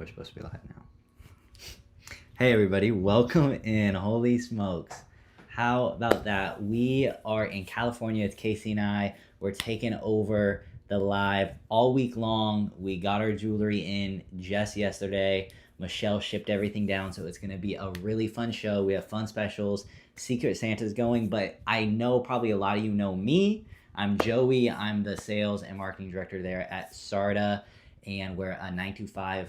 we're supposed to be live now. Hey everybody, welcome in. Holy smokes. How about that? We are in California. It's Casey and I. We're taking over the live all week long. We got our jewelry in just yesterday. Michelle shipped everything down, so it's going to be a really fun show. We have fun specials. Secret Santa's going, but I know probably a lot of you know me. I'm Joey. I'm the sales and marketing director there at SARDA, and we're a 925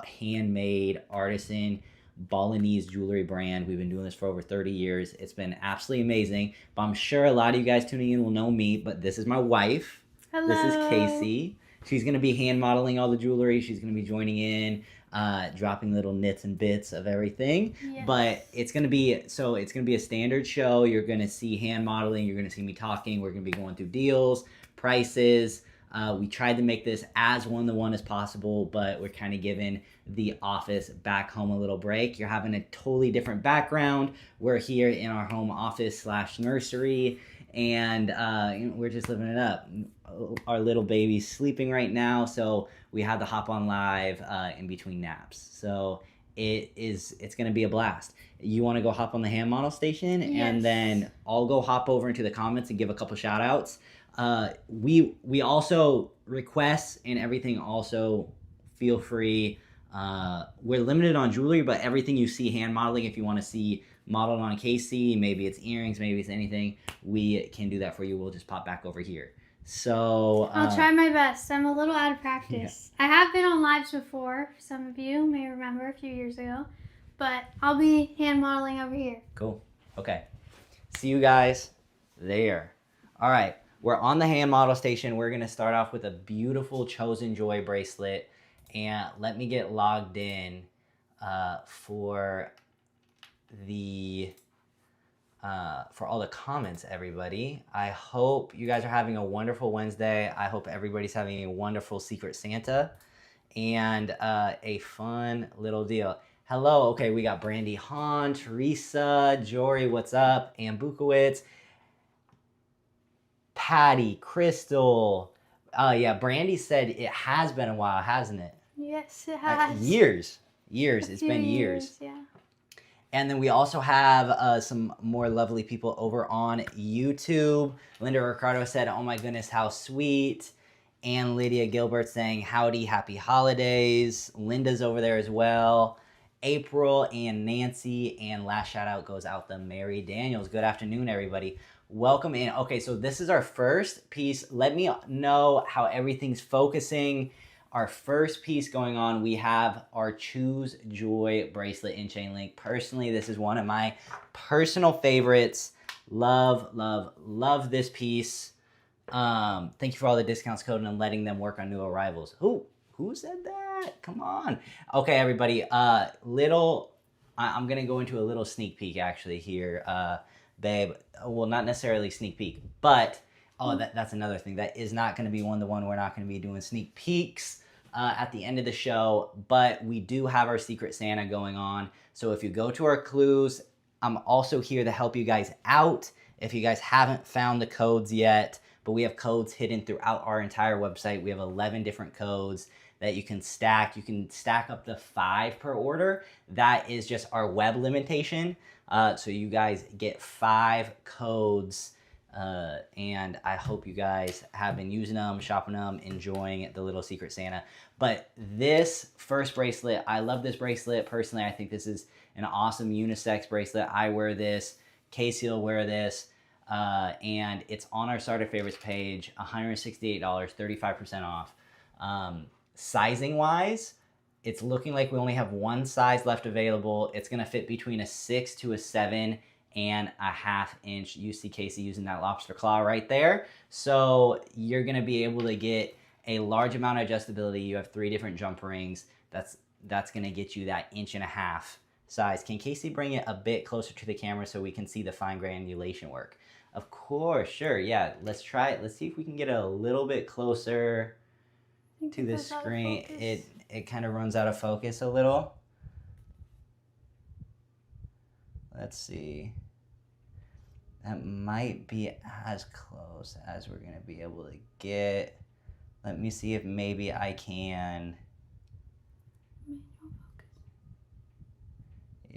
handmade artisan Balinese jewelry brand. We've been doing this for over 30 years. It's been absolutely amazing. But I'm sure a lot of you guys tuning in will know me, but this is my wife. Hello. This is Casey. She's going to be hand modeling all the jewelry. She's going to be joining in, dropping little nits and bits of everything. Yes. But it's going to be a standard show. You're going to see hand modeling. You're going to see me talking. We're going to be going through deals, prices. We tried to make this as one-to-one as possible, but we're kind of giving the office back home a little break. You're having a totally different background. We're here in our home office / nursery, and we're just living it up. Our little baby's sleeping right now, so we had to hop on live in between naps. So it's going to be a blast. You want to go hop on the hand model station, Yes. and then I'll go hop over into the comments and give a couple shout outs. We also requests and everything also feel free. We're limited on jewelry, but everything you see hand modeling, if you want to see modeled on Casey, maybe it's earrings, maybe it's anything, we can do that for you. We'll just pop back over here. So I'll try my best. I'm a little out of practice. Yeah. I have been on lives before. Some of you may remember a few years ago, but I'll be hand modeling over here. Cool. Okay. See you guys there. All right. We're on the hand model station. We're going to start off with a beautiful Cayze and Joey bracelet. And let me get logged in for all the comments, everybody. I hope you guys are having a wonderful Wednesday. I hope everybody's having a wonderful Secret Santa and a fun little deal. Hello. Okay, we got Brandy Hahn, Teresa, Jory, what's up? Ann Bukowitz. Patty, Crystal. Yeah, Brandy said it has been a while, hasn't it? Yes, it has. Years. It's been years. Yeah. And then we also have some more lovely people over on YouTube. Linda Ricardo said, oh my goodness, how sweet. And Lydia Gilbert saying, howdy, happy holidays. Linda's over there as well. April and Nancy. And last shout out goes out to Mary Daniels. Good afternoon, everybody. Welcome in. Okay, so this is our first piece. Let me know how everything's focusing. Our first piece going on, we have our Choose Joy bracelet in chain link. Personally, this is one of my personal favorites. Love this piece. Thank you for all the discounts code and letting them work on new arrivals. Who said that? Come on. Okay, everybody. I'm going to go into a little sneak peek actually here. Babe, well, not necessarily sneak peek, but that's another thing. That is not going to be one-to-one. We're not going to be doing sneak peeks at the end of the show, but we do have our Secret Santa going on. So if you go to our clues, I'm also here to help you guys out. If you guys haven't found the codes yet, but we have codes hidden throughout our entire website. We have 11 different codes that you can stack. You can stack up to 5 per order. That is just our web limitation. So you guys get 5 codes, and I hope you guys have been using them, shopping them, enjoying the little Secret Santa. But this first bracelet, I love this bracelet. Personally, I think this is an awesome unisex bracelet. I wear this. Casey will wear this. And it's on our Starter Favorites page, $168, 35% off. Sizing-wise, it's looking like we only have one size left available. It's going to fit between a 6 to a 7.5 inch. You see Casey using that lobster claw right there. So you're going to be able to get a large amount of adjustability. You have 3 different jump rings. That's going to get you that 1.5 inch size. Can Casey bring it a bit closer to the camera so we can see the fine granulation work? Of course, sure. Yeah, let's try it. Let's see if we can get it a little bit closer to the screen. It kind of runs out of focus a little. Let's see. That might be as close as we're going to be able to get. Let me see if maybe I can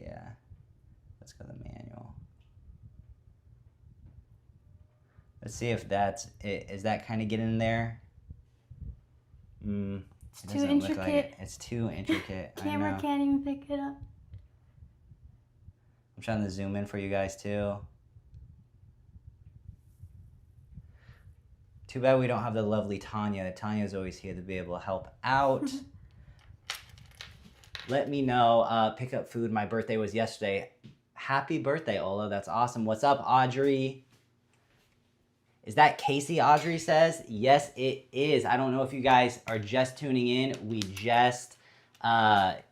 Yeah. Let's go to the manual. Let's see if that's it. Is that kind of getting there? It's too intricate. Look like it. It's too intricate. Camera can't even pick it up. I'm trying to zoom in for you guys too. Too bad we don't have the lovely Tanya. Tanya's always here to be able to help out. Let me know. Pick up food. My birthday was yesterday. Happy birthday, Ola. That's awesome. What's up, Audrey? Is that Casey, Audrey says? Yes, it is. I don't know if you guys are just tuning in. It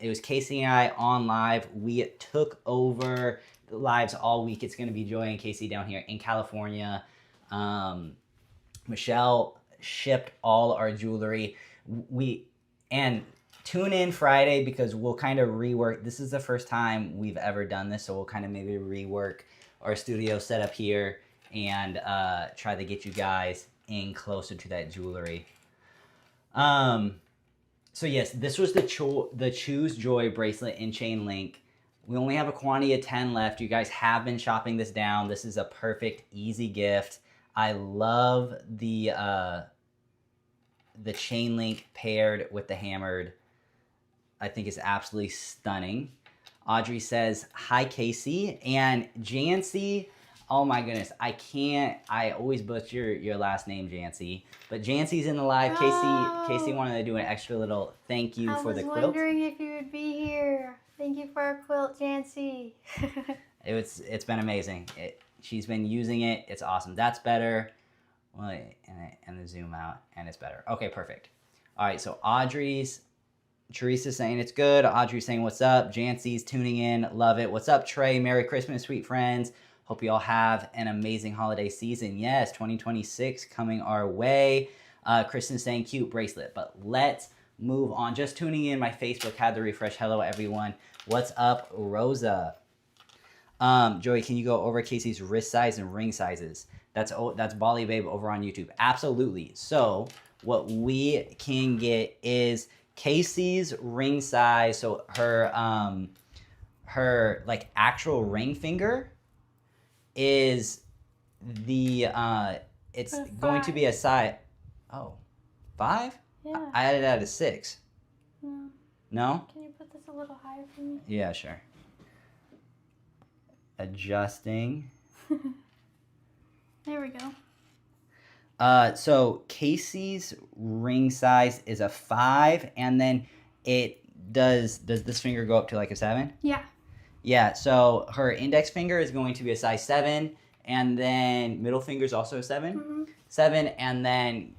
was Casey and I on live. We took over the lives all week. It's going to be Joy and Casey down here in California. Michelle shipped all our jewelry. And tune in Friday because we'll kind of rework. This is the first time we've ever done this, so we'll kind of maybe rework our studio setup here and try to get you guys in closer to that jewelry. So yes, this was the Choose Joy bracelet in chain link. We only have a quantity of 10 left. You guys have been shopping this down. This is a perfect, easy gift. I love the chain link paired with the hammered. I think it's absolutely stunning. Audrey says, hi, Casey. And Jancy, oh my goodness, I always butcher your last name, Jancy. But Jancy's in the live. Oh. Casey wanted to do an extra little thank you for the quilt. I was wondering if you would be here. Thank you for our quilt, Jancy. It's been amazing. She's been using it. It's awesome. That's better. Well, and the zoom out, and it's better. Okay, perfect. All right, so Teresa's saying it's good. Audrey's saying what's up. Jancy's tuning in. Love it. What's up, Trey? Merry Christmas, sweet friends. Hope you all have an amazing holiday season. Yes, 2026 coming our way. Kristen's saying cute bracelet, but let's move on. Just tuning in. My Facebook had to refresh. Hello, everyone. What's up, Rosa? Joey, can you go over Casey's wrist size and ring sizes? That's Bali Babe over on YouTube. Absolutely. So what we can get is Casey's ring size. So her like actual ring finger is it's going to be a size. Oh, 5? Yeah. I added that as 6. No. No? Can you put this a little higher for me? Yeah, sure. Adjusting. There we go. So Casey's ring size is a 5, and then does this finger go up to like a 7? Yeah. Yeah, so her index finger is going to be a size 7, and then middle finger is also a 7. Mm-hmm. 7, and then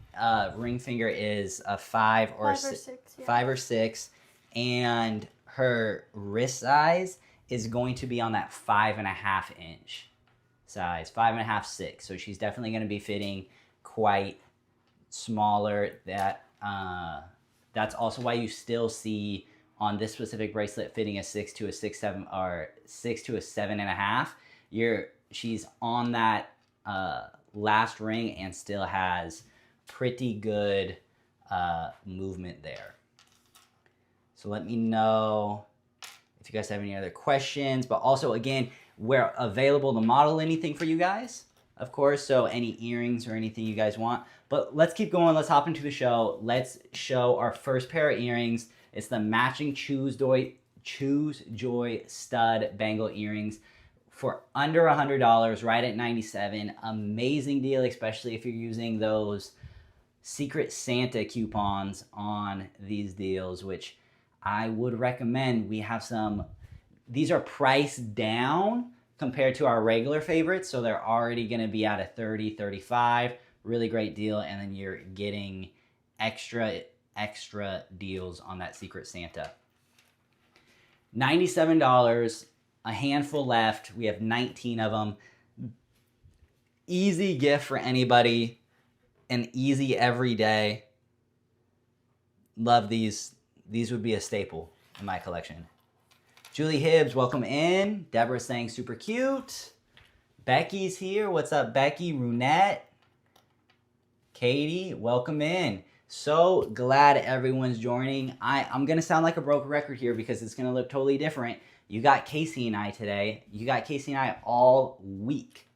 ring finger is a 5 or 6. Yeah. 5 or 6, and her wrist size is going to be on that 5.5 inch size, 5.5, 6. So she's definitely going to be fitting quite smaller. That's also why you still see on this specific bracelet fitting a 6 to a 6.7 or 6 to a 7.5. She's on that last ring and still has pretty good movement there. So let me know if you guys have any other questions. But also, again, we're available to model anything for you guys, of course. So any earrings or anything you guys want. But let's keep going. Let's hop into the show. Let's show our first pair of earrings. It's the matching Choose Joy stud bangle earrings for under $100, right at $97. Amazing deal, especially if you're using those Secret Santa coupons on these deals, which I would recommend. We have some, these are priced down compared to our regular favorites, so they're already going to be at a $30, $35. Really great deal, and then you're getting extra deals on that Secret Santa. $97, a handful left. We have 19 of them. Easy gift for anybody, and easy every day. Love these. These would be a staple in my collection. Julie Hibbs, welcome in. Deborah's saying super cute. Becky's here. What's up, Becky? Runette. Katie, welcome in. So glad everyone's joining. I'm going to sound like a broken record here because it's going to look totally different. You got Casey and I today. You got Casey and I all week.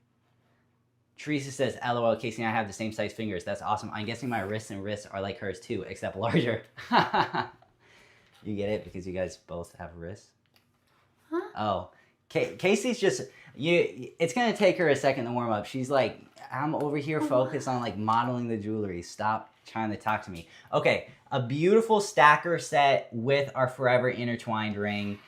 Teresa says, LOL, Casey and I have the same size fingers. That's awesome. I'm guessing my wrists and wrists are like hers too, except larger. You get it? Because you guys both have wrists? Huh? Oh. Casey's just... It's going to take her a second to warm up. She's like, I'm over here focused on like modeling the jewelry. Stop trying to talk to me. Okay, a beautiful stacker set with our Forever Intertwined ring.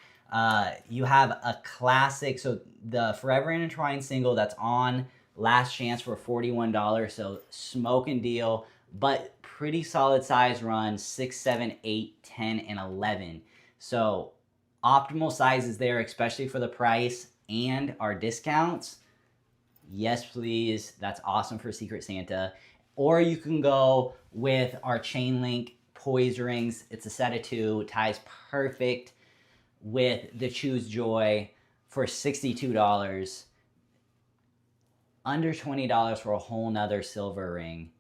You have a classic, so the Forever Intertwined single that's on Last Chance for $41, so smoking deal, but pretty solid size run, 6, 7, 8, 10, and 11. So optimal sizes there, especially for the price and our discounts. Yes, please. That's awesome for Secret Santa. Or you can go with our chain link poise rings. It's a set of 2, ties perfect with the Choose Joy for $62. Under $20 for a whole nother silver ring.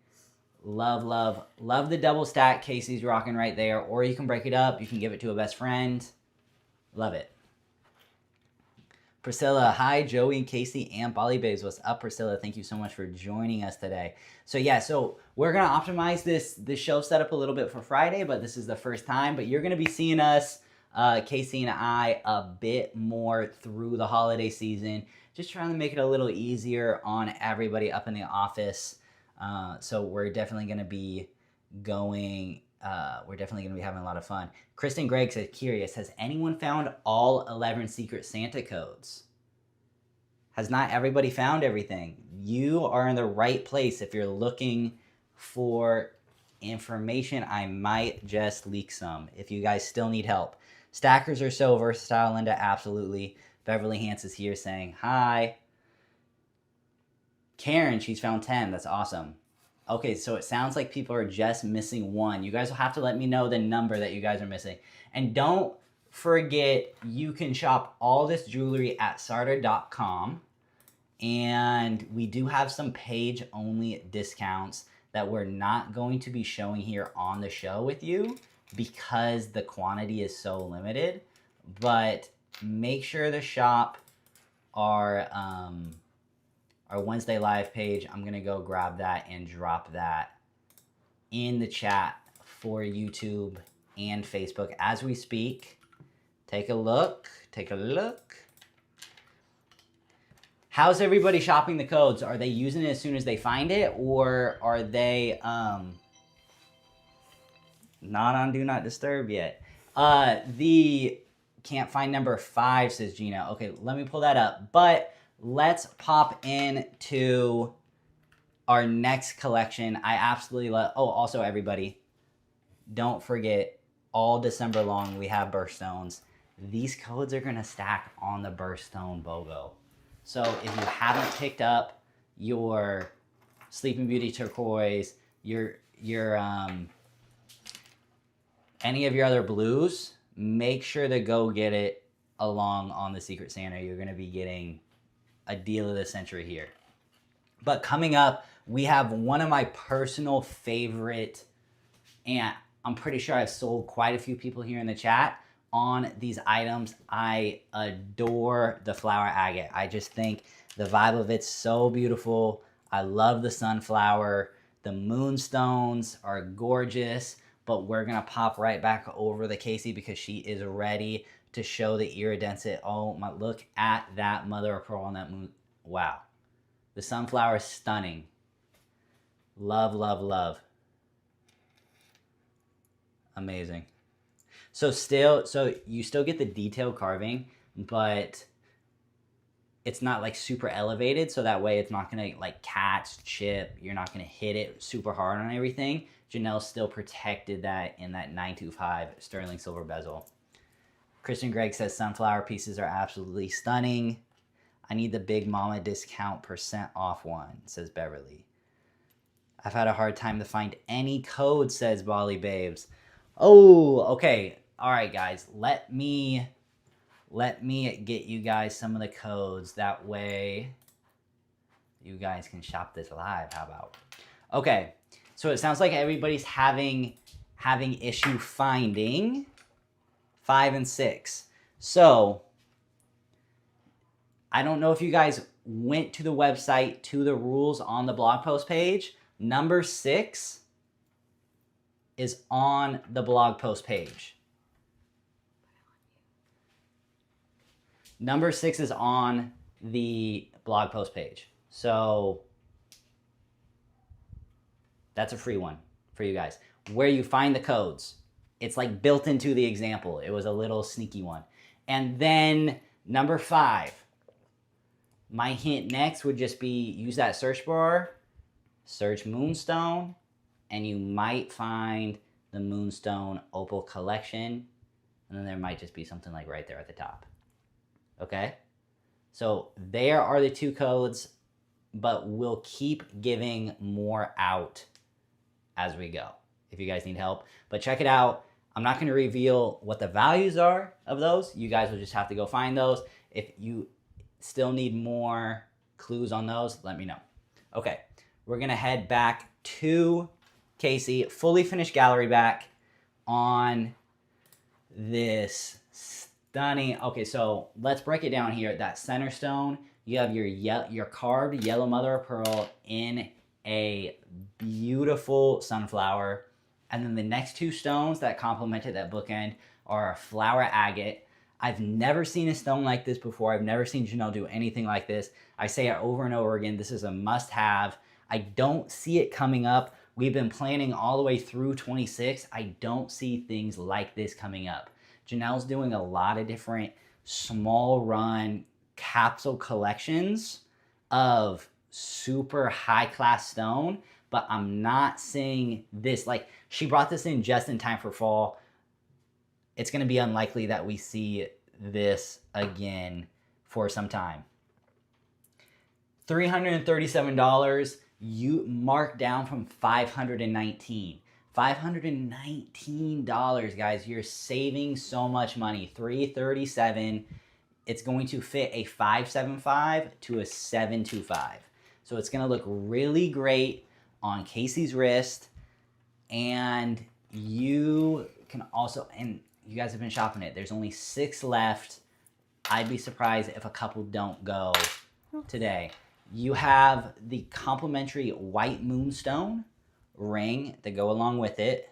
Love, love, love the double stack Casey's rocking right there. Or you can break it up. You can give it to a best friend. Love it. Priscilla, hi, Joey, Casey, and Bali Babes. What's up, Priscilla? Thank you so much for joining us today. So yeah, so we're going to optimize this show setup a little bit for Friday, but this is the first time. But you're going to be seeing us, Casey and I, a bit more through the holiday season. Just trying to make it a little easier on everybody up in the office. So we're definitely going to be going... we're definitely going to be having a lot of fun. Kristen Gregg said, curious, has anyone found all 11 Secret Santa codes? Has not everybody found everything? You are in the right place if you're looking for information. I might just leak some if you guys still need help. Stackers are so versatile, Linda, absolutely. Beverly Hans is here saying, hi. Karen, she's found 10. That's awesome. Okay, so it sounds like people are just missing 1. You guys will have to let me know the number that you guys are missing. And don't forget, you can shop all this jewelry at SARDA.com. And we do have some page-only discounts that we're not going to be showing here on the show with you because the quantity is so limited. But make sure to shop our Wednesday live page. I'm going to go grab that and drop that in the chat for YouTube and Facebook as we speak. Take a look. Take a look. How's everybody shopping the codes? Are they using it as soon as they find it, or are they not on Do Not Disturb yet? The can't find number 5, says Gina. Okay, let me pull that up. But let's pop into our next collection. I absolutely love... Oh, also, everybody, don't forget, all December long, we have birthstones. These codes are going to stack on the birthstone BOGO. So if you haven't picked up your Sleeping Beauty turquoise, your any of your other blues, make sure to go get it along on the Secret Santa. You're going to be getting a deal of the century here. But coming up, we have one of my personal favorite, and I'm pretty sure I've sold quite a few people here in the chat on these items. I adore the flower agate. I just think the vibe of it's so beautiful. I love the sunflower. The moonstones are gorgeous, but we're gonna pop right back over the Casey because she is ready to show the iridescent. Oh my, look at that mother of pearl on that moon. Wow. The sunflower is stunning. Love, love, love. Amazing. So you still get the detailed carving, but it's not like super elevated, so that way it's not gonna like catch, chip, you're not gonna hit it super hard on everything. Janelle still protected that in that 925 sterling silver bezel. Christian Gregg says sunflower pieces are absolutely stunning. I need the Big Mama discount % off one, says Beverly. I've had a hard time to find any code, says Bali Babes. Oh, okay. All right, guys. Let me get you guys some of the codes. That way you guys can shop this live. How about? Okay. So it sounds like everybody's having issue finding 5 and 6. So I don't know if you guys went to the website, to the rules on the blog post page. Number 6 is on the blog post page. Number 6 is on the blog post page. So that's a free one for you guys. Where you find the codes. It's like built into the example. It was a little sneaky one. And then number 5. My hint next would just be use that search bar, search Moonstone, and you might find the Moonstone Opal Collection. And then there might just be something like right there at the top. Okay? So there are the 2 codes, but we'll keep giving more out as we go if you guys need help. But check it out. I'm not going to reveal what the values are of those. You guys will just have to go find those. If you still need more clues on those, let me know. Okay, we're going to head back to Cayze, fully finished gallery back on this stunning. Okay, so let's break it down here. That center stone, you have your carved yellow mother of pearl in a beautiful sunflower. And then the next 2 stones that complemented that bookend are a flower agate. I've never seen a stone like this before. I've never seen Janelle do anything like this. I say it over and over again. This is a must-have. I don't see it coming up. We've been planning all the way through 26. I don't see things like this coming up. Janelle's doing a lot of different small run capsule collections of super high-class stone, but I'm not seeing this. Like, she brought this in just in time for fall. It's going to be unlikely that we see this again for some time. $337, you marked down from $519. $519, guys. You're saving so much money. $337. It's going to fit a 575 to a 725. So it's going to look really great on Casey's wrist. And you can also, and you guys have been shopping it. There's only 6 left. I'd be surprised if a couple don't go today. You have the complimentary white moonstone ring to go along with it.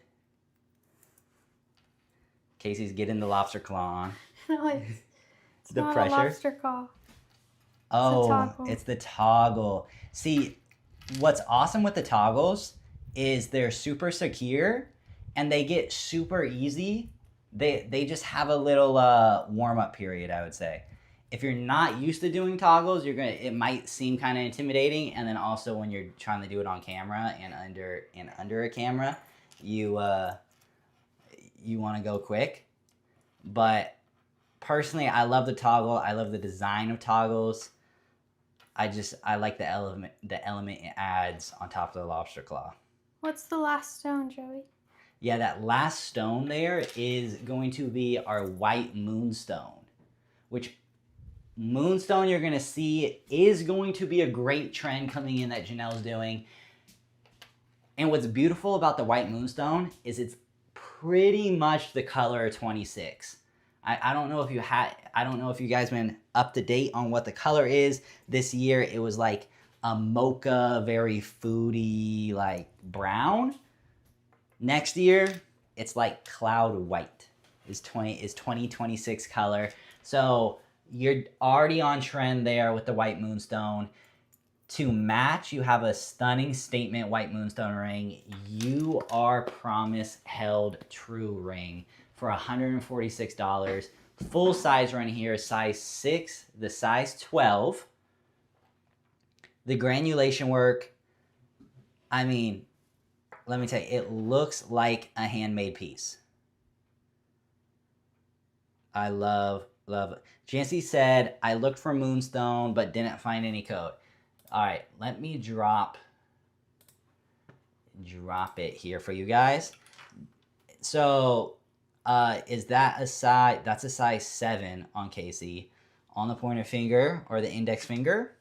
Casey's getting the lobster claw on. No, it's The not pressure. a lobster claw. Oh, it's the toggle. See, what's awesome with the toggles is they're super secure and they get super easy. They just have a little warm-up period, I would say. If you're not used to doing toggles, it might seem kind of intimidating, and then also when you're trying to do it on camera and under a camera, you want to go quick. But personally, I love the toggle. I love the design of toggles. I like the element it adds on top of the lobster claw. What's the last stone, Joey? Yeah, that last stone there is going to be our white moonstone, which moonstone you're going to see is going to be a great trend coming in that Janelle's doing. And what's beautiful about the white moonstone is it's pretty much the color of 26. I don't know if you guys been up to date on what the color is. This year it was like a mocha, very foodie, like brown. Next year it's like cloud white is 2026 color. So you're already on trend there with the white moonstone. To match, you have a stunning statement white moonstone ring. You Are Promise Held True ring for $146. Full size run here, size 6, the size 12. The granulation work, I mean, let me tell you, it looks like a handmade piece. I love it. Jancy said, I looked for moonstone but didn't find any code. All right, let me drop it here for you guys. So, is that a size? That's a size 7 on Cayze. On the pointer finger or the index finger.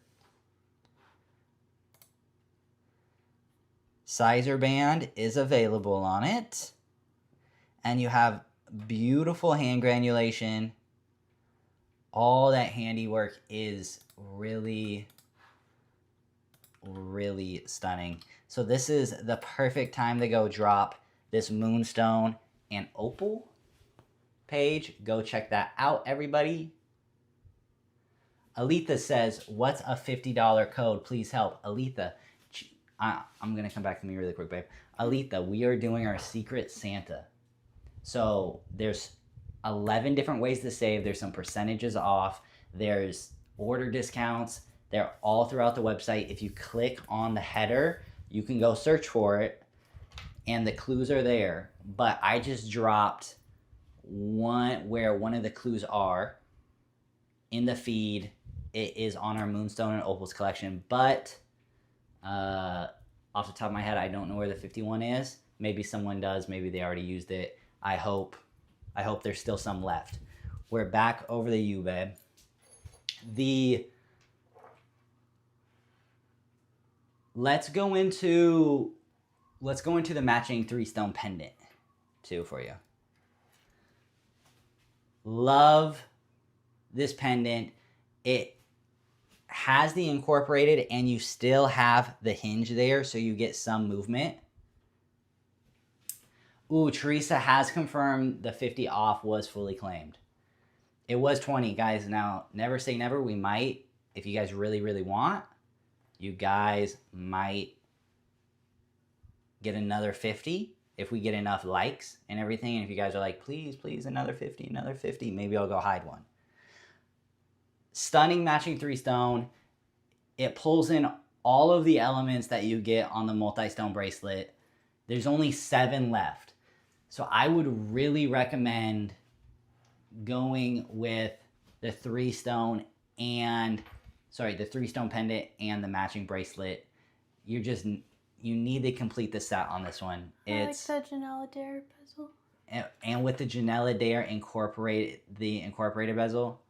Sizer band is available on it. And you have beautiful hand granulation all that handiwork is really, really stunning. So this is the perfect time to go drop this moonstone and opal page. Go check that out, everybody. Aletha says, what's a $50 code? Please help. Aletha, I'm going to come back to me really quick, babe. Aletha, we are doing our Secret Santa. So there's 11 different ways to save. There's some percentages off. There's order discounts. They're all throughout the website. If you click on the header, you can go search for it, and the clues are there. But I just dropped one where one of the clues are in the feed. It is on our Moonstone and Opals collection, but off the top of my head, I don't know where the 51 is. Maybe someone does. Maybe they already used it. I hope there's still some left. We're back over to you, babe. Let's go into the matching 3-stone pendant too for you. Love this pendant. It has the incorporated and you still have the hinge there, so you get some movement. Ooh, Teresa has confirmed the 50 off was fully claimed. It was 20, guys. Now, never say never. We might, if you guys really, really want, you guys might get another 50 if we get enough likes and everything. And if you guys are like, please, please, another 50, maybe I'll go hide one. Stunning matching 3-stone. It pulls in all of the elements that you get on the multi-stone bracelet. There's only 7 left. So I would really recommend going with the 3-stone pendant and the matching bracelet. You need to complete the set on this one. It's like the Janelle Adair bezel. And with the Janelle Adair incorporated bezel.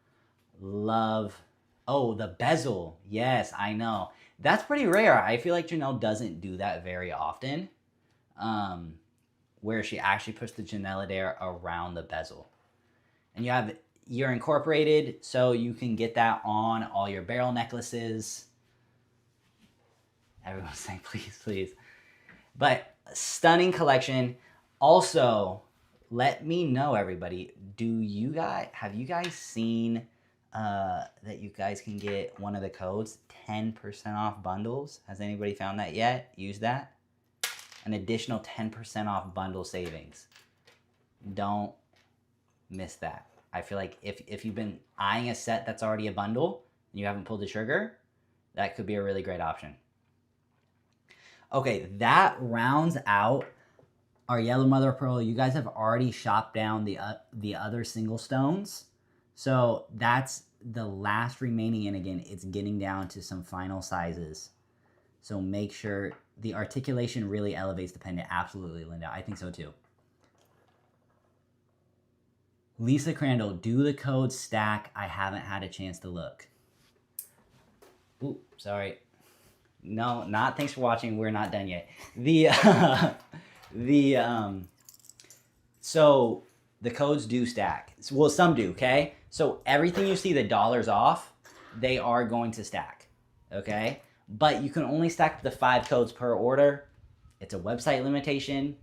Love. Oh, the bezel. Yes, I know. That's pretty rare. I feel like Janelle doesn't do that very often. Where she actually puts the Janelle Adair around the bezel. And you're incorporated, so you can get that on all your barrel necklaces. Everyone's saying, please, please. But stunning collection. Also, let me know, everybody, have you guys seen that you guys can get one of the codes, 10% off bundles? Has anybody found that yet? Use that. An additional 10% off bundle savings. Don't miss that. I feel like if you've been eyeing a set that's already a bundle and you haven't pulled the trigger, that could be a really great option. Okay, that rounds out our Yellow Mother of Pearl. You guys have already shopped down the other single stones. So that's the last remaining, and again, it's getting down to some final sizes. So make sure the articulation really elevates the pendant. Absolutely, Linda. I think so too. Lisa Crandall, do the code stack? I haven't had a chance to look. Ooh, sorry. No, not thanks for watching. We're not done yet. So the codes do stack. Well, some do, okay? So everything you see the dollars off, they are going to stack, okay? But you can only stack the 5 codes per order. It's a website limitation.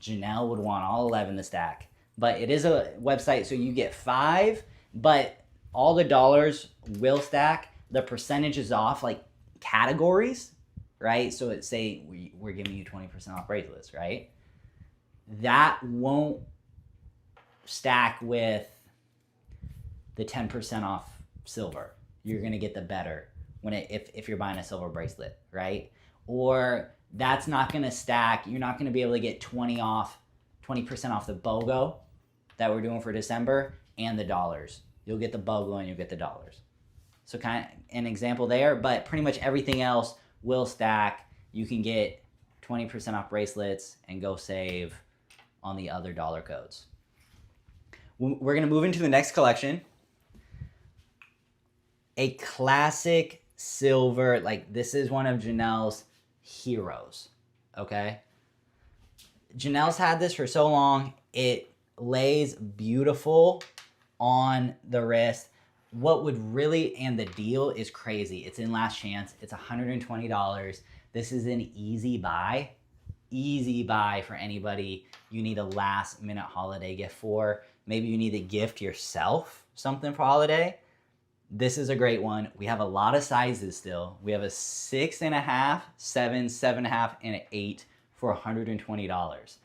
Janelle would want all 11 to stack. But it is a website, so you get 5, but all the dollars will stack. The percentage is off, like categories, right? So it's say we're giving you 20% off bracelets, right? That won't stack with the 10% off silver. You're gonna get the better if you're buying a silver bracelet, right? Or that's not gonna stack. You're not gonna be able to get 20% off the BOGO that we're doing for December and the dollars. You'll get the BOGO and you'll get the dollars. So kind of an example there, but pretty much everything else will stack. You can get 20% off bracelets and go save on the other dollar codes. We're gonna move into the next collection. A classic silver, like this is one of Janelle's heroes, okay? Janelle's had this for so long. It lays beautiful on the wrist. What would really, and the deal is crazy. It's in Last Chance. It's $120. This is an easy buy. Easy buy for anybody you need a last minute holiday gift for. Maybe you need to gift yourself something for holiday. This is a great one. We have a lot of sizes still. We have a 6.5, 7, 7.5, and an 8 for $120.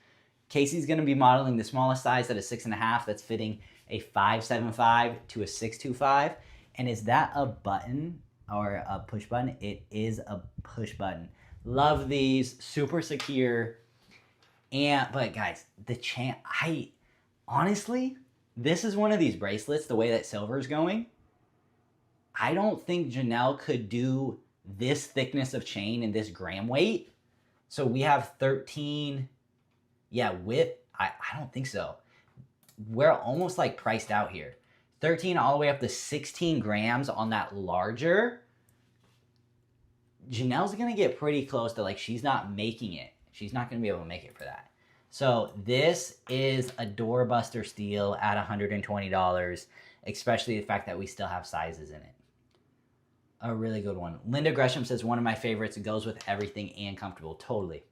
Casey's going to be modeling the smallest size at a 6.5 that's fitting a 5.75 to a 6.25. And is that a button or a push button? It is a push button. Love these, super secure. But guys, the chain, honestly, this is one of these bracelets, the way that silver is going. I don't think Janelle could do this thickness of chain and this gram weight. So we have 13, width, I don't think so. We're almost like priced out here. 13 all the way up to 16 grams on that larger. Janelle's gonna get pretty close to, like, she's not making it. She's not gonna be able to make it for that. So this is a doorbuster steal at $120, especially the fact that we still have sizes in it. A really good one. Linda Gresham says, one of my favorites. It goes with everything and comfortable. Totally.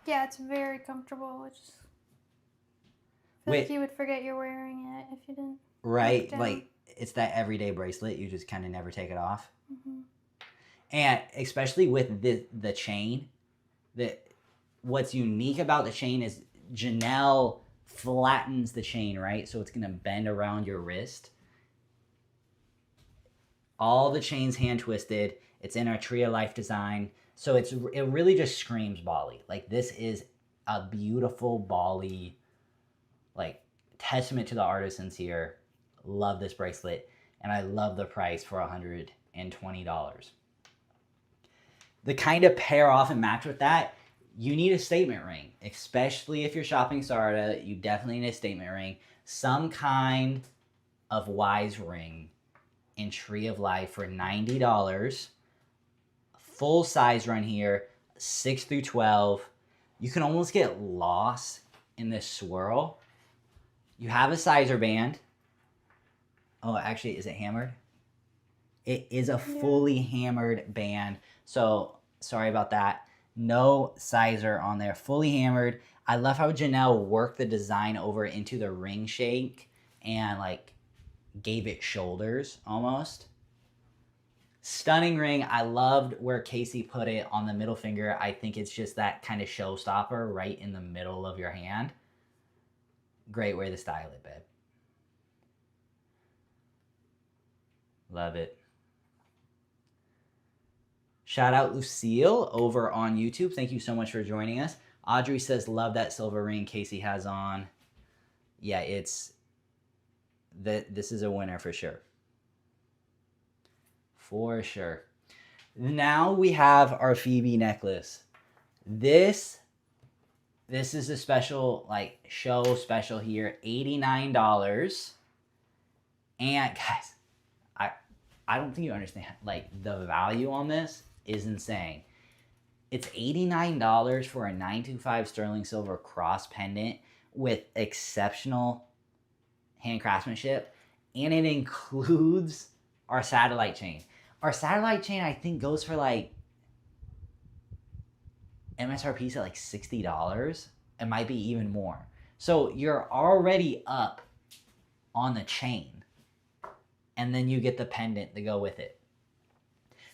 Yeah, it's very comfortable. It's I feel like you would forget you're wearing it if you didn't. Right, like it's that everyday bracelet. You just kind of never take it off. Mm-hmm. And especially with the chain, what's unique about the chain is Janelle flattens the chain, right? So it's going to bend around your wrist. All the chain's hand twisted. It's in our Tree of Life design. So it really just screams Bali. Like, this is a beautiful Bali, like, testament to the artisans here. Love this bracelet. And I love the price for $120. The kind of pair off and match with that, you need a statement ring. Especially if you're shopping SARDA, you definitely need a statement ring. Some kind of wise ring in Tree of Life for $90. Full size run here, 6 through 12. You can almost get lost in this swirl. You have a sizer band. Oh, actually, is it hammered? It is a fully hammered band. So, sorry about that. No sizer on there. Fully hammered. I love how Janelle worked the design over into the ring shake and, like, gave it shoulders almost. Stunning ring. I loved where Casey put it on the middle finger. I think it's just that kind of showstopper right in the middle of your hand. Great way to style it, babe. Love it. Shout out Lucille over on YouTube. Thank you so much for joining us. Audrey says, love that silver ring Casey has on. Yeah, this is a winner for sure. For sure. Now we have our Phoebe necklace. This is a special, like, show special here. $89. And guys, I don't think you understand, like, the value on this is insane. It's $89 for a 925 sterling silver cross pendant with exceptional hand craftsmanship, and it includes our satellite chain. Our satellite chain, I think, goes for, like, MSRP's at like $60. It might be even more. So you're already up on the chain, and then you get the pendant to go with it.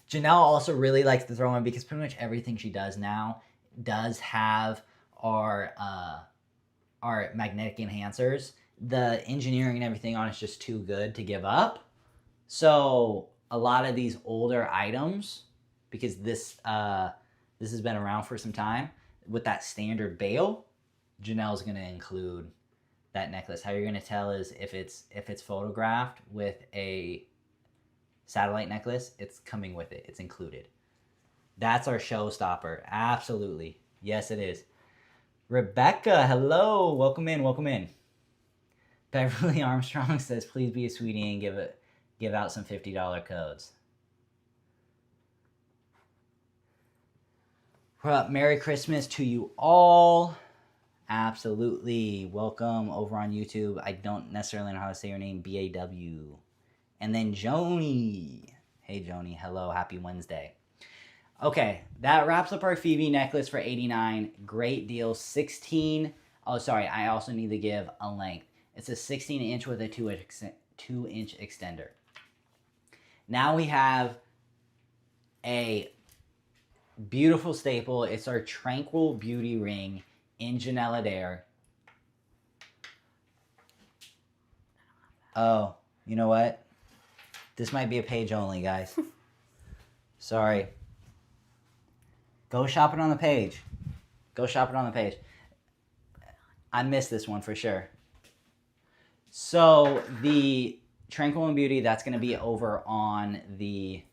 Janelle also really likes to throw in, because pretty much everything she does now does have our magnetic enhancers. The engineering and everything on it's just too good to give up. So a lot of these older items, because this has been around for some time, with that standard bail, Janelle's going to include that necklace. How you're going to tell is if it's photographed with a satellite necklace, it's coming with it. It's included. That's our showstopper. Absolutely. Yes, it is. Rebecca, hello. Welcome in. Welcome in. Beverly Armstrong says, please be a sweetie and give out some $50 codes. Well, Merry Christmas to you all. Absolutely. Welcome over on YouTube. I don't necessarily know how to say your name. B-A-W. And then Joni. Hey, Joni. Hello. Happy Wednesday. Okay, that wraps up our Phoebe necklace for $89. Great deal. 16. Oh, sorry. I also need to give a length. It's a 16-inch with a 2-inch extender. Now we have a beautiful staple. It's our Tranquil Beauty Ring in Janela Dare. Oh, you know what? This might be a page only, guys. Sorry. Go shop it on the page. Go shop it on the page. I missed this one for sure. So the Tranquil and Beauty, that's going to be over on the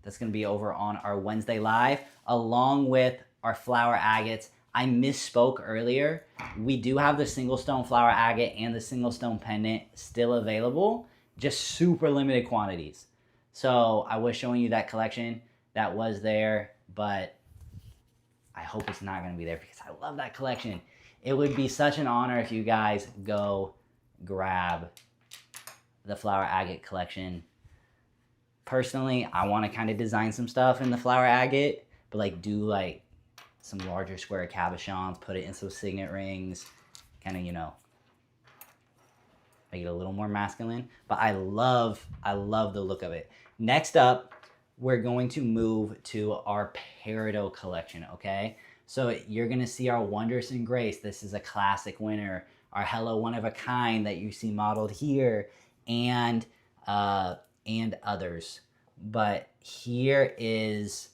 that's going to be over on our Wednesday live, along with our flower agates. I misspoke earlier. We do have the single stone flower agate and the single stone pendant still available, just super limited quantities. So I was showing you that collection that was there, but I hope it's not going to be there because I love that collection. It would be such an honor if you guys go grab the flower agate collection. Personally, I want to kind of design some stuff in the flower agate, but like do like some larger square cabochons, put it in some signet rings, kind of, you know, make it a little more masculine. But I love the look of it. Next up, we're going to move to our Peridot collection, okay? So you're gonna see our Wondrous and Grace. This is a classic winner. Our Hello One of a Kind that you see modeled here, and others. But here is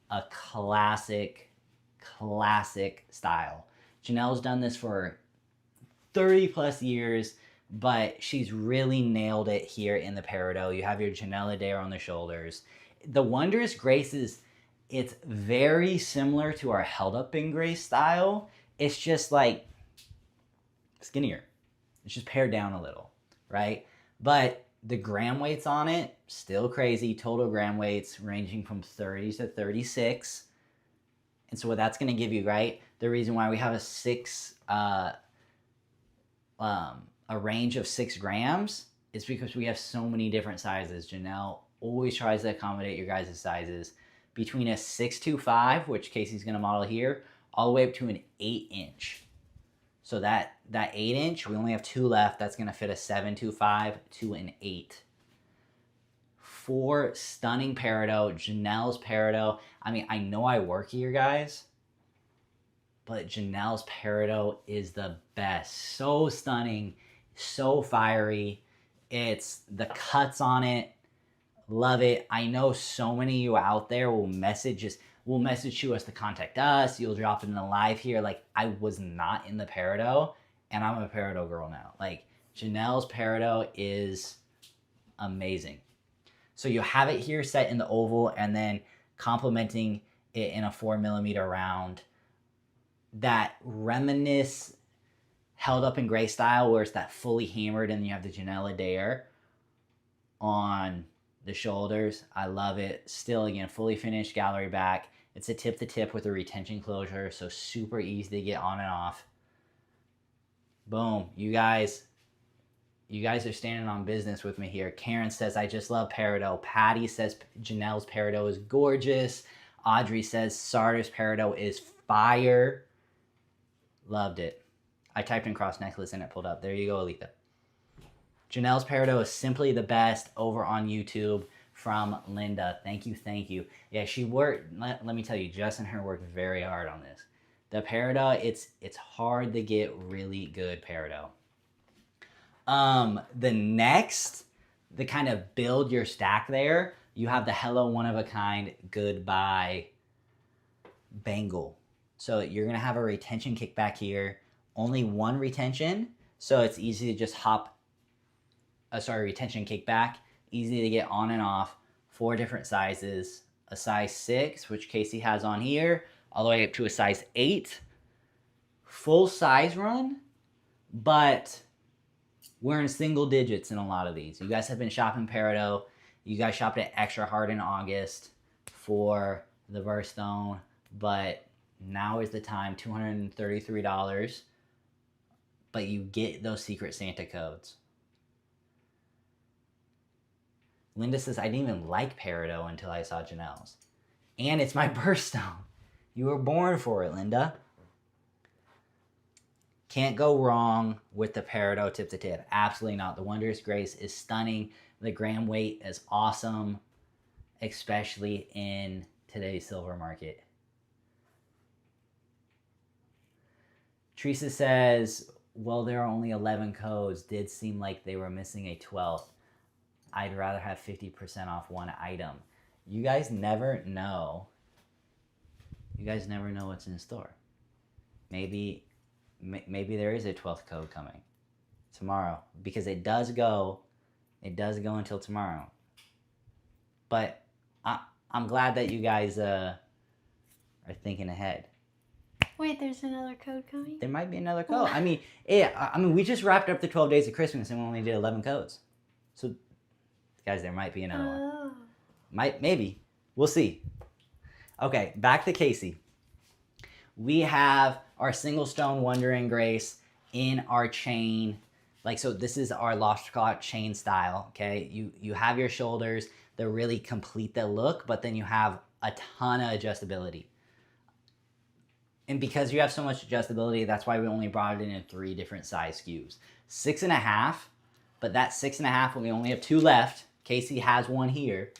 a classic style. Janelle's done this for 30 plus years, but she's really nailed it here in the Peridot. You have your Janelle Adair on the shoulders. The Wondrous Grace it's very similar to our Held Up in Grace style. It's just like skinnier. It's just pared down a little, right? But the gram weights on it, still crazy. Total gram weights ranging from 30 to 36. And so what that's going to give you, right? The reason why we have a range of 6 grams is because we have so many different sizes. Janelle always tries to accommodate your guys' sizes between a 625, which Casey's going to model here, all the way up to an 8-inch. So that 8-inch, we only have 2 left. That's going to fit a 725 to an 8. 4 stunning Peridot, Janelle's Peridot. I mean, I know I work here, guys, but Janelle's Peridot is the best. So stunning, so fiery. It's the cuts on it. Love it. I know so many of you out there will message you as to contact us. You'll drop it in the live here. Like, I was not in the Peridot, and I'm a Peridot girl now. Like, Janelle's Peridot is amazing. So you have it here set in the oval, and then complementing it in a 4mm round. That reminisce Held Up in Gray style, where it's that fully hammered, and you have the Janelle Adair on the shoulders. I love it. Still, again, fully finished gallery back. It's a tip-to-tip with a retention closure, so super easy to get on and off. Boom. You guys are standing on business with me here. Karen says, I just love Peridot. Patty says Janelle's Peridot is gorgeous. Audrey says SARDA's Peridot is fire. Loved it. I typed in cross necklace and it pulled up. There you go, Alita. Janelle's Peridot is simply the best over on YouTube from Linda. Thank you. Yeah, she worked, let me tell you, Jess and her worked very hard on this. The Peridot, it's hard to get really good Peridot. The kind of build your stack there, you have the Hello One of a Kind Goodbye bangle. So you're going to have a retention kickback here. Only one retention, so it's easy to just retention kickback. Easy to get on and off. 4 different sizes. A size 6, which Casey has on here, all the way up to a size 8. Full size run, but we're in single digits in a lot of these. You guys have been shopping Peridot. You guys shopped it extra hard in August for the Birthstone, but Now is the time, $233, but you get those Secret Santa codes. Linda says, I didn't even like Peridot until I saw Janelle's. And it's my birthstone. You were born for it, Linda. Can't go wrong with the Peridot tip to tip. Absolutely not. The Wondrous Grace is stunning. The gram weight is awesome, especially in today's silver market. Teresa says, well, there are only 11 codes. Did seem like they were missing a 12th. I'd rather have 50% off one item. You guys never know. You guys never know what's in store. Maybe there is a 12th code coming tomorrow, because it does go until tomorrow. But I'm glad that you guys are thinking ahead. Wait, there's another code coming? There might be another code. I mean, we just wrapped up the 12 days of Christmas and we only did 11 codes. So, guys, there might be another one. Maybe. We'll see. Okay, back to Cayze. We have our single stone Wondering Grace in our chain. So this is our Lost Caught chain style, okay? You have your shoulders that really complete the look, but then you have a ton of adjustability. And because you have so much adjustability, that's why we only brought it in 3 different size SKUs. 6.5, but that 6.5, when we only have 2 left, Cayze has one here,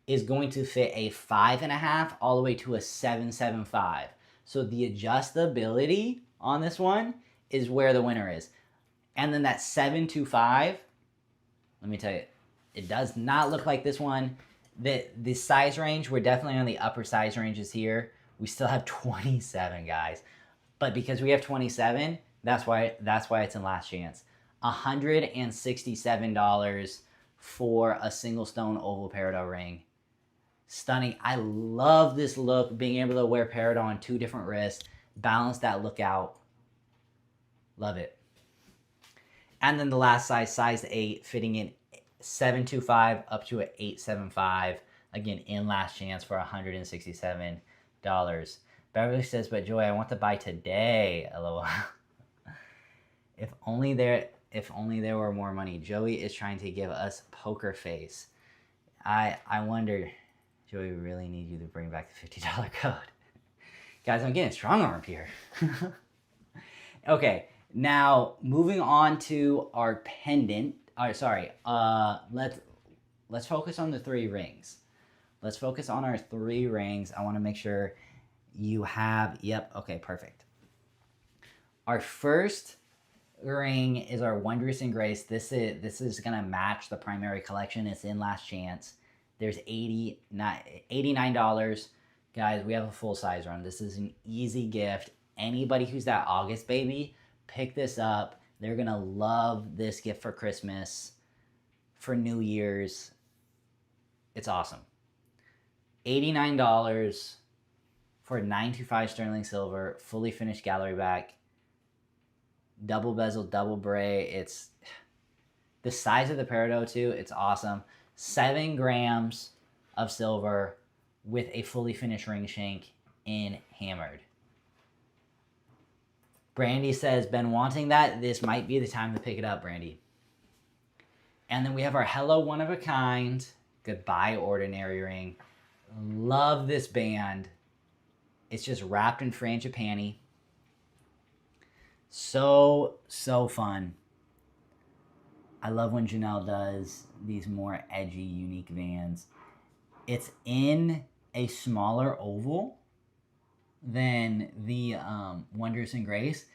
is going to fit a 5.5 all the way to a 7.75. So the adjustability on this one is where the winner is. And then that 7.25, let me tell you, it does not look like this one. The size range, we're definitely on the upper size ranges here. We still have 27, guys. But because we have 27, that's why it's in last chance. $167 for a single stone oval peridot ring. Stunning. I love this look, being able to wear peridot on 2 different wrists, balance that look out. Love it. And then the last size 8, fitting in 7.25 up to an 8.75. Again, in last chance for $167. Beverly says, but Joy, I want to buy today. LOL. If only there were more money. Joey is trying to give us poker face. I wonder, Joey, we really need you to bring back the $50 code. Guys, I'm getting strong arm here. Okay, now moving on to our pendant. Let's focus on the 3 rings. Let's focus on our 3 rings. I want to make sure you have, yep, okay, perfect. Our first ring is our Wondrous and Grace. This is going to match the primary collection. It's in last chance. There's $89. Guys, we have a full size run. This is an easy gift. Anybody who's that August baby, pick this up. They're going to love this gift for Christmas, for New Year's. It's awesome. $89 for 925 sterling silver, fully finished gallery back, double bezel, double bray. It's the size of the peridot too. It's awesome. 7 grams of silver with a fully finished ring shank in hammered. Brandy says, been wanting that. This might be the time to pick it up, Brandy. And then we have our Hello One of a Kind, Goodbye Ordinary ring. Love this band. It's just wrapped in frangipani. So fun. I love when Janelle does these more edgy, unique bands. It's in a smaller oval than the Wondrous and Grace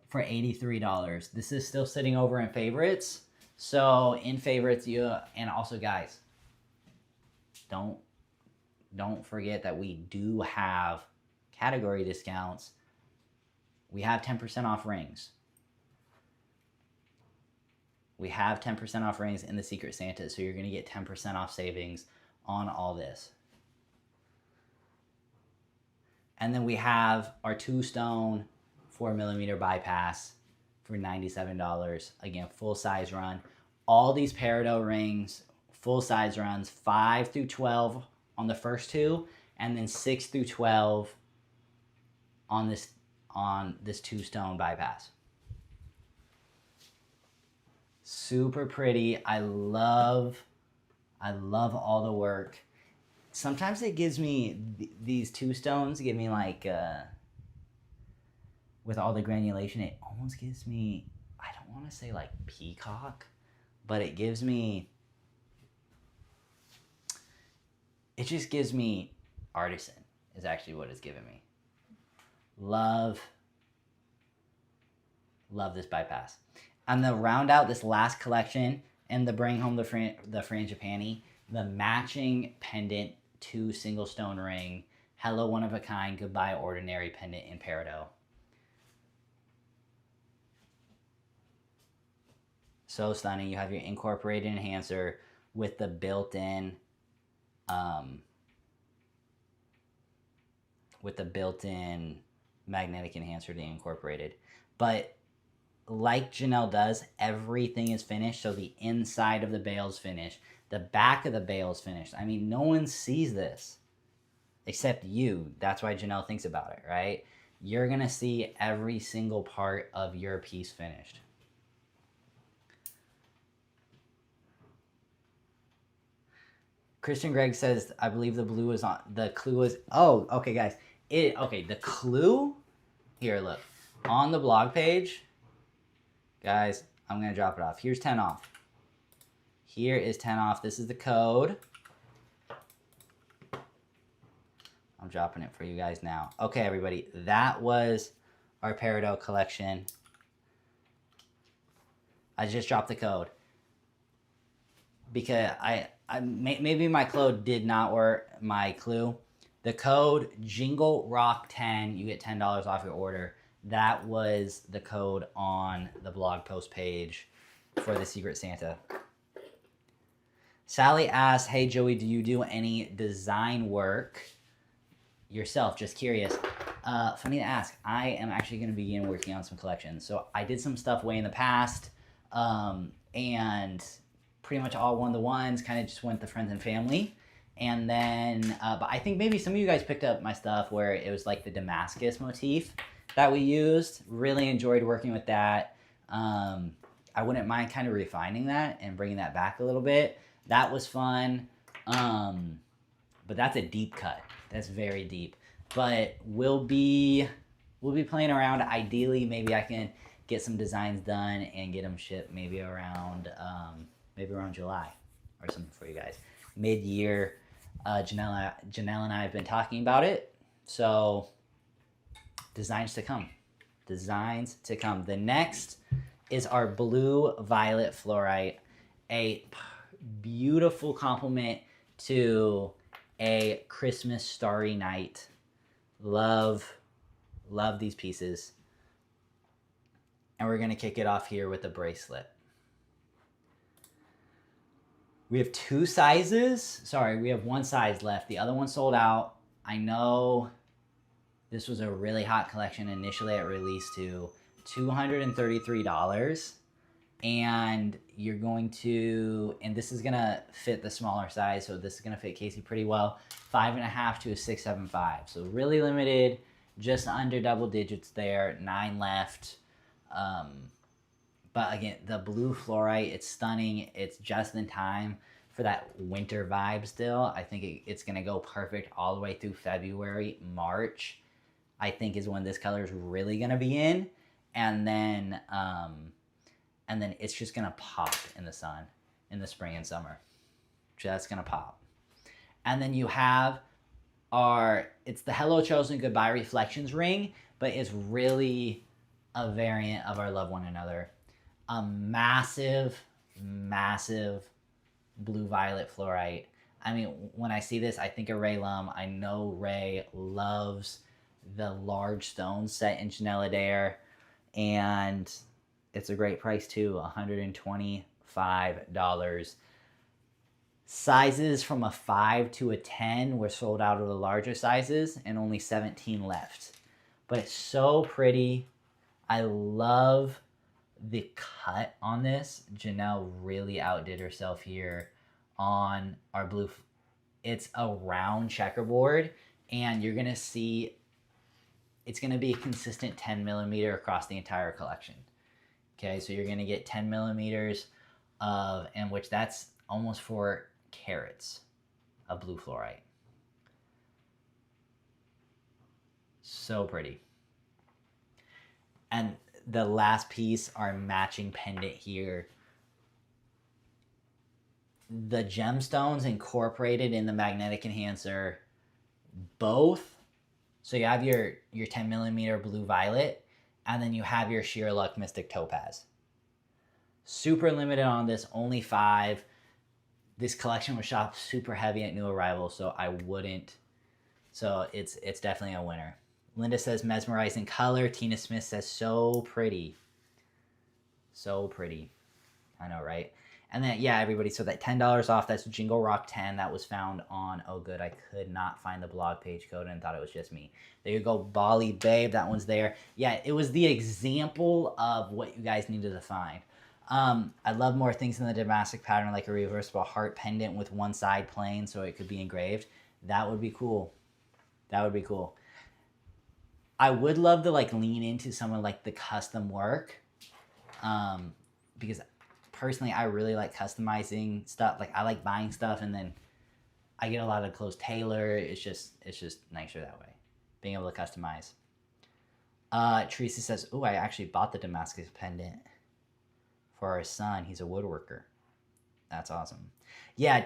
for $83. This is still sitting over in favorites. So in favorites, and also guys, don't forget that we do have category discounts. We have 10% off rings. We have 10% off rings in the Secret Santa, so you're going to get 10% off savings on all this. And then we have our 2-stone 4mm bypass for $97. Again, full size run. All these peridot rings, full size runs, 5 through 12 on the first 2, and then 6 through 12 on this two-stone bypass. Super pretty. I love all the work. Sometimes it gives me these two stones give me like with all the granulation, it almost gives me, I don't want to say like peacock, but it gives me, it just gives me artisan is actually what it's giving me. Love this bypass. And to round out this last collection and the bring home the frangipani, the matching pendant to single stone ring, hello one of a kind, goodbye ordinary pendant in peridot. So stunning. You have your incorporated enhancer with the built-in magnetic enhancer to incorporated. But like Janelle does, everything is finished. So the inside of the bale's finished. The back of the bale's finished. I mean, no one sees this except you. That's why Janelle thinks about it, right? You're going to see every single part of your piece finished. Christian Gregg says, I believe the blue is on. The clue is, oh, okay, guys. Okay, the clue, here, look. On the blog page, guys, I'm going to drop it off. Here's 10 off. Here is 10 off. This is the code. I'm dropping it for you guys now. Okay, everybody. That was our peridot collection. I just dropped the code. Because maybe my code did not work, my clue. The code Jingle Rock 10, you get $10 off your order. That was the code on the blog post page for the Secret Santa. Sally asks, hey Joey, do you do any design work yourself? Just curious. Funny to ask, I am actually going to begin working on some collections. So I did some stuff way in the past, and pretty much all one-to-ones, kind of just went to friends and family. And then, but I think maybe some of you guys picked up my stuff where it was like the Damascus motif that we used. Really enjoyed working with that. I wouldn't mind kind of refining that and bringing that back a little bit. That was fun. But that's a deep cut. That's very deep. But we'll be playing around. Ideally, maybe I can get some designs done and get them shipped maybe around July or something for you guys. Mid-year, Janelle and I have been talking about it. So designs to come. Designs to come. The next is our blue violet fluorite, a beautiful complement to a Christmas starry night. Love these pieces. And we're going to kick it off here with a bracelet. We have two sizes. Sorry, we have one size left. The other one sold out. I know this was a really hot collection initially at release to $233. And you're going to, and this is going to fit the smaller size. So this is going to fit Casey pretty well. 5.5 to a 6.75. So really limited, just under double digits there. 9 left. But again, the blue fluorite, it's stunning. It's just in time for that winter vibe still. I think it's going to go perfect all the way through February, March. I think is when this color is really going to be in. And then it's just going to pop in the sun in the spring and summer. Just going to pop. And then you have it's the Hello Chosen Goodbye Reflections ring, but it's really a variant of our Love One Another. A massive, massive blue violet fluorite. I mean, when I see this, I think of Ray Lum. I know Ray loves the large stones set in Chanel Adair, and it's a great price too, $125. Sizes from a 5 to a 10 were sold out of the larger sizes, and only 17 left. But it's so pretty. I love the cut on this. Janelle really outdid herself here on our blue. It's a round checkerboard, and you're gonna see it's going to be a consistent 10 millimeter across the entire collection. Okay, so you're going to get 10 millimeters of, and which that's almost 4 carats of blue fluorite. So pretty. And the last piece, our matching pendant here. The gemstones incorporated in the magnetic enhancer, both. So you have your 10 millimeter blue violet, and then you have your Sheer Luck Mystic Topaz. Super limited on this, only 5. This collection was shopped super heavy at new arrival, so I wouldn't. So it's definitely a winner. Linda says mesmerizing color. Tina Smith says so pretty. So pretty. I know, right? And then, yeah, everybody, so that $10 off, that's Jingle Rock 10. That was found on, oh, good, I could not find the blog page code and thought it was just me. There you go, Bali Babe, that one's there. Yeah, it was the example of what you guys needed to find. I love more things in the Damascus pattern, like a reversible heart pendant with one side plain so it could be engraved. That would be cool. That would be cool. I would love to, like, lean into some of, like, the custom work, because personally, I really like customizing stuff. Like, I like buying stuff, and then I get a lot of clothes tailored. It's just nicer that way, being able to customize. Teresa says, "Oh, I actually bought the Damascus pendant for our son. He's a woodworker." That's awesome. Yeah,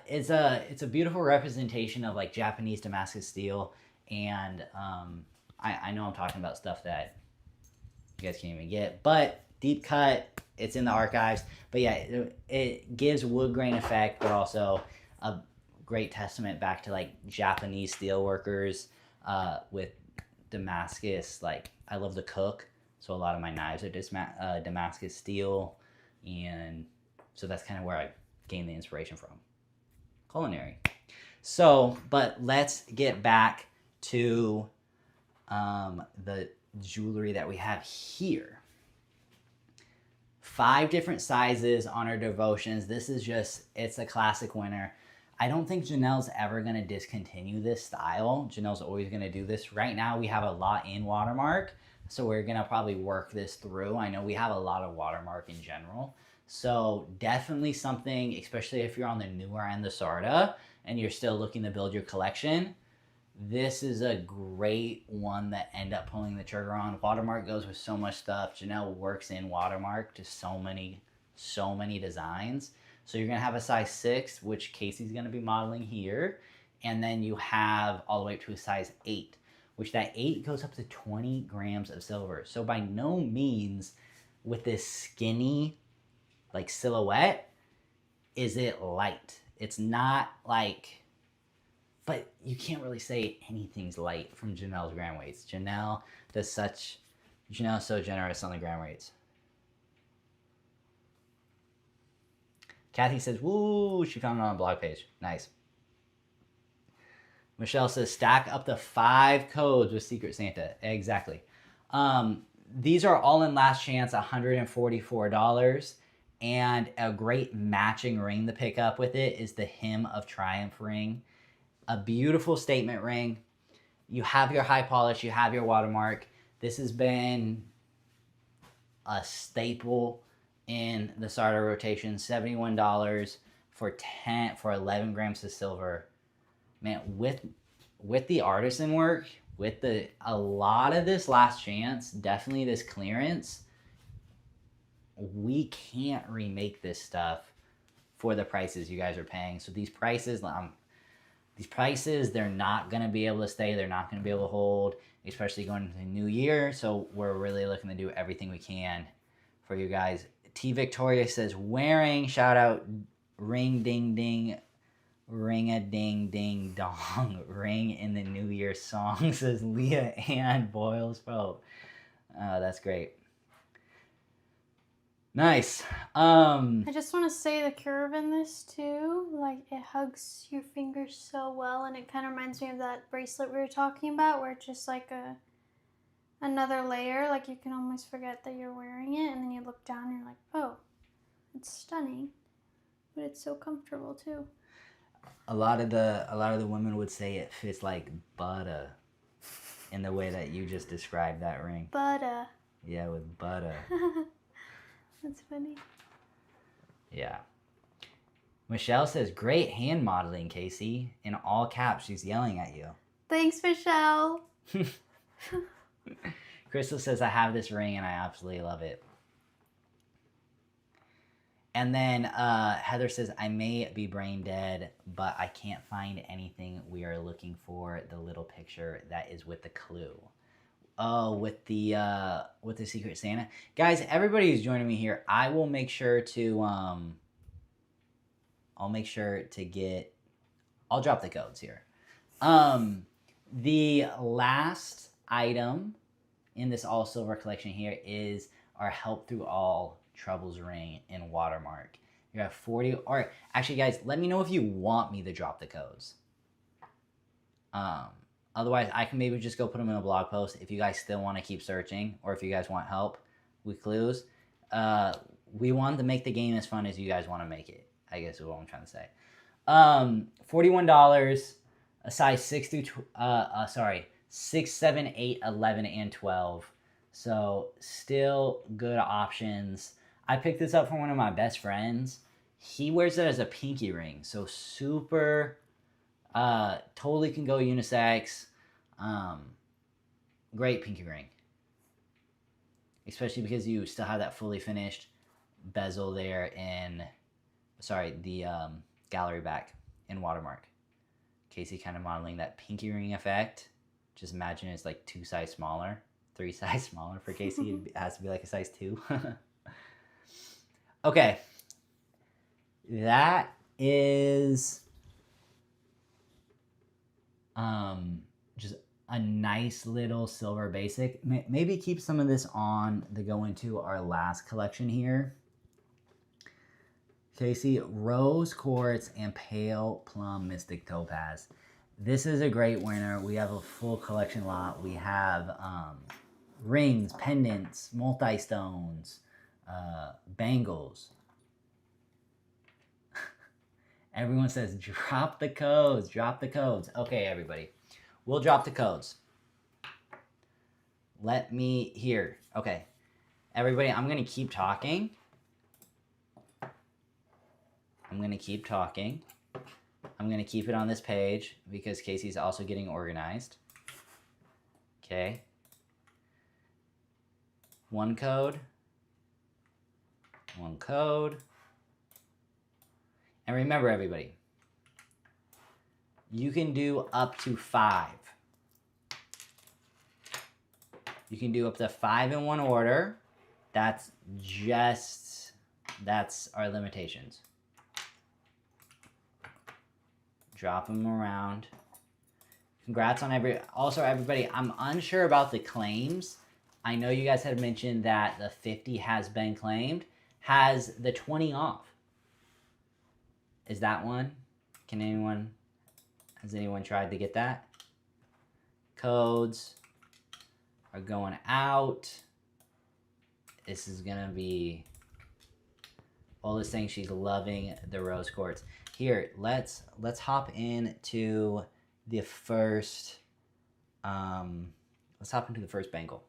it's a beautiful representation of, like, Japanese Damascus steel, and I know I'm talking about stuff that you guys can't even get, but deep cut. It's in the archives, but yeah, it gives wood grain effect, but also a great testament back to, like, Japanese steel workers with Damascus. Like, I love to cook, so a lot of my knives are Damascus steel, and so that's kind of where I gained the inspiration from. Culinary. So, but let's get back to the jewelry that we have here. 5 different sizes on our devotions. This is just, it's a classic winner. I don't think Janelle's ever going to discontinue this style. Janelle's always going to do this. Right now we have a lot in watermark, so we're going to probably work this through. I know we have a lot of watermark in general. So definitely something, especially if you're on the newer end of SARDA and you're still looking to build your collection, this is a great one that end up pulling the trigger on. Watermark goes with so much stuff. Janelle works in watermark to so many designs. So you're going to have a size 6, which Casey's going to be modeling here. And then you have all the way up to a size 8, which that 8 goes up to 20 grams of silver. So by no means with this skinny, like, silhouette is it light. It's not like... But you can't really say anything's light from Janelle's gram weights. Janelle's so generous on the gram weights. Kathy says, "Woo, she found it on a blog page." Nice. Michelle says, "Stack up to 5 codes with Secret Santa." Exactly. These are all in last chance, $144. And a great matching ring to pick up with it is the Hymn of Triumph ring. A beautiful statement ring. You have your high polish, you have your watermark. This has been a staple in the SARDA rotation. $71 for 11 grams of silver. Man, with the artisan work, with a lot of this last chance, definitely this clearance, we can't remake this stuff for the prices you guys are paying. So these prices, they're not going to be able to stay. They're not going to be able to hold, especially going into the new year. So we're really looking to do everything we can for you guys. T. Victoria says, "Wearing," shout out, "ring ding ding, ring a ding ding dong, ring in the New Year song," says Leah Ann Boyles. Oh, that's great. Nice. I just want to say the curve in this too, like, it hugs your fingers so well, and it kind of reminds me of that bracelet we were talking about, where it's just like another layer, like you can almost forget that you're wearing it, and then you look down and you're like, oh, it's stunning, but it's so comfortable too. A lot of the women would say it fits like butter in the way that you just described that ring. Butter. Yeah, with butter. That's funny. Yeah. Michelle says, great hand modeling, Casey. In all caps, she's yelling at you. Thanks, Michelle. Crystal says, I have this ring and I absolutely love it. And then Heather says, I may be brain dead, but I can't find anything we are looking for. The little picture that is with the clue. Oh, with the Secret Santa. Guys, everybody who's joining me here, I will make sure to I'll drop the codes here. The last item in this all silver collection here is our Help Through All Troubles ring in watermark. You have 40. All right, actually, guys, let me know if you want me to drop the codes. Otherwise, I can maybe just go put them in a blog post if you guys still want to keep searching, or if you guys want help with clues. We want to make the game as fun as you guys want to make it, I guess is what I'm trying to say. $41, a size 6 7, 8, 11, and 12. So still good options. I picked this up from one of my best friends. He wears it as a pinky ring, so super, totally can go unisex. Great pinky ring. Especially because you still have that fully finished bezel there in, the gallery back in watermark. Casey kind of modeling that pinky ring effect. Just imagine it's like 2 sizes smaller, 3 sizes smaller for Casey. It has to be like a size 2. Okay. That is just a nice little silver basic. Maybe keep some of this on to go into our last collection here. Casey, Rose Quartz and Pale Plum Mystic Topaz. This is a great winner. We have a full collection lot. We have rings, pendants, multi-stones, bangles. Everyone says, drop the codes, drop the codes. Okay, everybody. We'll drop the codes. Let me here. Okay. Everybody, I'm going to keep talking. I'm going to keep talking. I'm going to keep it on this page because Casey's also getting organized. Okay. One code. One code. And remember, everybody, you can do up to 5. You can do up to 5 in one order. That's our limitations. Drop them around. Congrats on also everybody, I'm unsure about the claims. I know you guys had mentioned that the 50 has been claimed. Has the 20 off? Is that one? Has anyone tried to get that? Codes are going out. This is gonna be, Ola's saying she's loving the rose quartz. Here, let's hop into the first, bangle.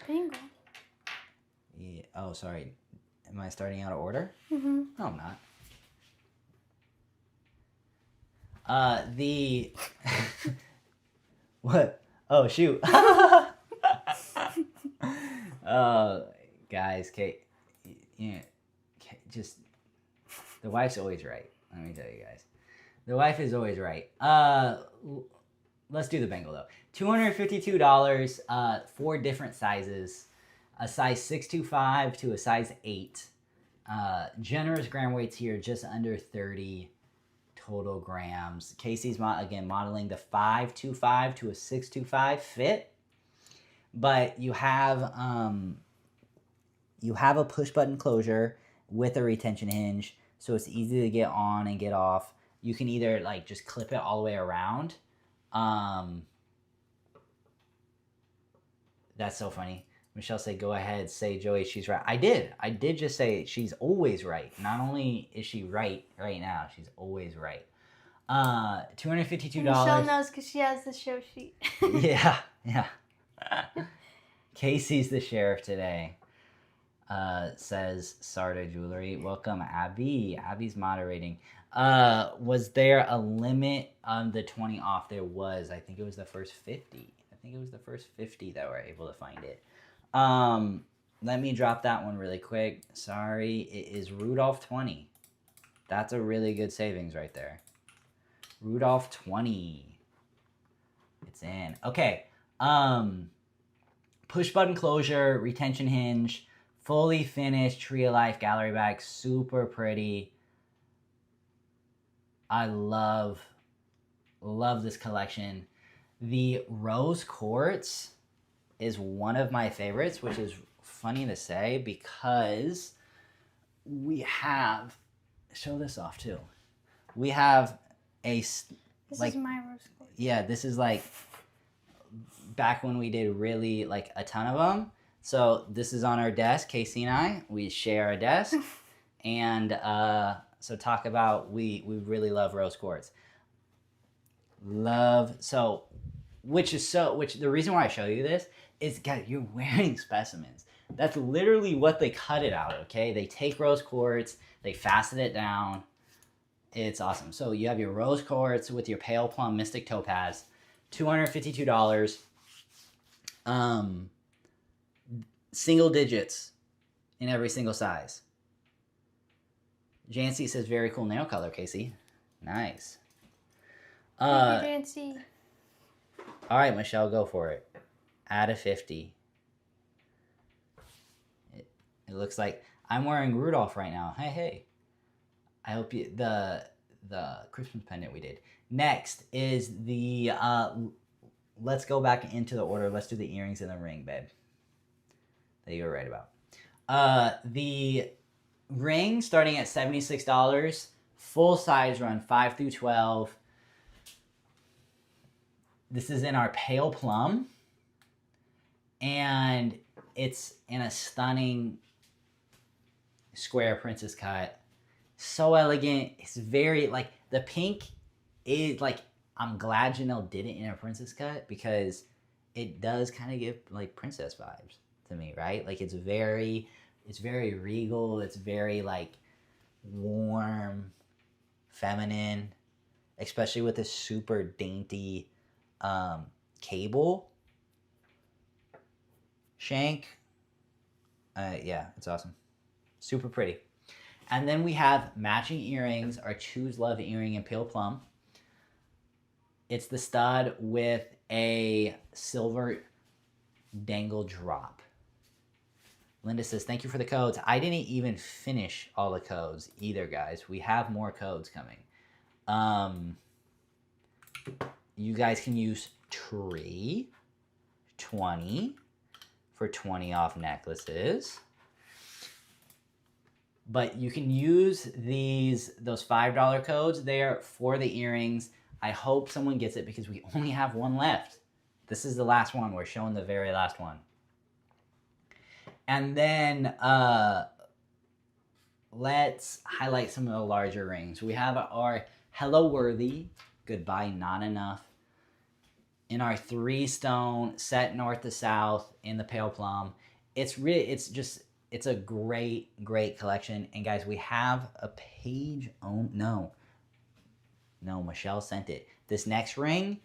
Bangle? Yeah, oh, sorry. Am I starting out of order? Mm-hmm. No, I'm not. What? Oh, shoot. Guys, Kate, just, the wife's always right. Let me tell you guys. The wife is always right. Let's do the bangle, though. $252, 4 different sizes. A size 625 to a size 8. Generous gram weights here, just under 30 total grams. Casey's again modeling the 525 to a 625 fit, but you have a push button closure with a retention hinge, so it's easy to get on and get off. You can either like just clip it all the way around. That's so funny. Michelle said, go ahead, say Joey, she's right. I did just say she's always right. Not only is she right now, she's always right. $252. Michelle knows because she has the show sheet. Yeah. Casey's the sheriff today. Says SARDA Jewelry. Welcome, Abby. Abby's moderating. Was there a limit on the 20 off? There was. I think it was the first 50. I think it was the first 50 that were able to find it. Let me drop that one really quick. Sorry, it is Rudolph 20. That's a really good savings right there. Rudolph 20. It's in. Okay. Push button closure, retention hinge, fully finished Tree of Life gallery bag. Super pretty. I love this collection. The rose quartz is one of my favorites, which is funny to say because we have, show this off too. We have This is my rose quartz. Yeah, this is like back when we did really like a ton of them. So this is on our desk, Casey and I. We share a desk. And so talk about, we really love rose quartz. Which the reason why I show you this is, guys, you're wearing specimens. That's literally what they cut it out, okay? They take rose quartz, they fasten it down. It's awesome. So you have your rose quartz with your pale plum mystic topaz, $252. Single digits in every single size. Jancy says very cool nail color, Casey. Nice. Thank you, Jancy. All right, Michelle, go for it. Add a 50. It looks like I'm wearing Rudolph right now. Hey. I hope you the Christmas pendant we did. Next is the let's go back into the order. Let's do the earrings and the ring, babe. That you were right about. The ring starting at $76. Full size run 5 through 12. This is in our pale plum. And it's in a stunning square princess cut. So elegant. It's very, like, the pink is, like, I'm glad Janelle did it in a princess cut because it does kind of give, like, princess vibes to me, right? Like, it's very regal. It's very, like, warm, feminine, especially with this super dainty cable shank. Yeah, it's awesome. Super pretty. And then we have matching earrings, our Choose Love earring in pale plum. It's the stud with a silver dangle drop. Linda says, thank you for the codes. I didn't even finish all the codes either, guys. We have more codes coming. You guys can use Tree 20 for 20 off necklaces. But you can use those $5 codes there for the earrings. I hope someone gets it because we only have one left. This is the last one. We're showing the very last one. And then let's highlight some of the larger rings. We have our Hello Worthy, Goodbye Not Enough, in our 3-stone set north to south in the pale plum. It's a great collection. And guys, we have a page no, Michelle sent it. This next ring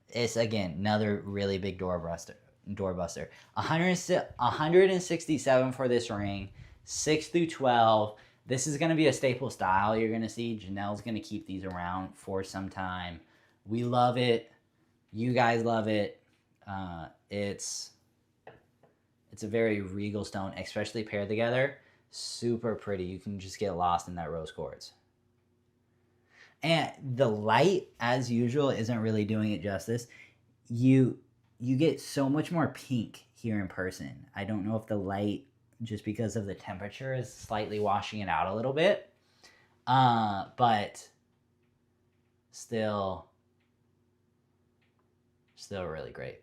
is, again, another really big doorbuster. 167 for this ring, 6 through 12. This is going to be a staple style you're going to see. Janelle's going to keep these around for some time. We love it. You guys love it. It's a very regal stone, especially paired together. Super pretty. You can just get lost in that rose quartz. And the light, as usual, isn't really doing it justice. You get so much more pink here in person. I don't know if the light, just because of the temperature, is slightly washing it out a little bit. But still really great.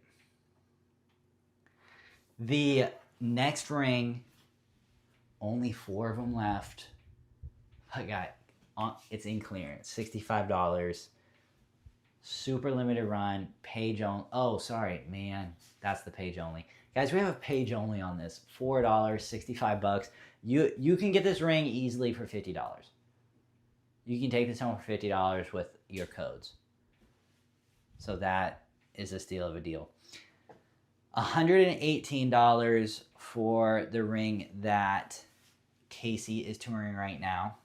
The next ring, only 4 of them left. I got, it's in clearance, $65. Super limited run, page only. Oh, sorry, man. That's the page only. Guys, we have a page only on this. $4, 65 bucks. You can get this ring easily for $50. You can take this home for $50 with your codes. So that is a steal of a deal. $118 for the ring that Casey is touring right now.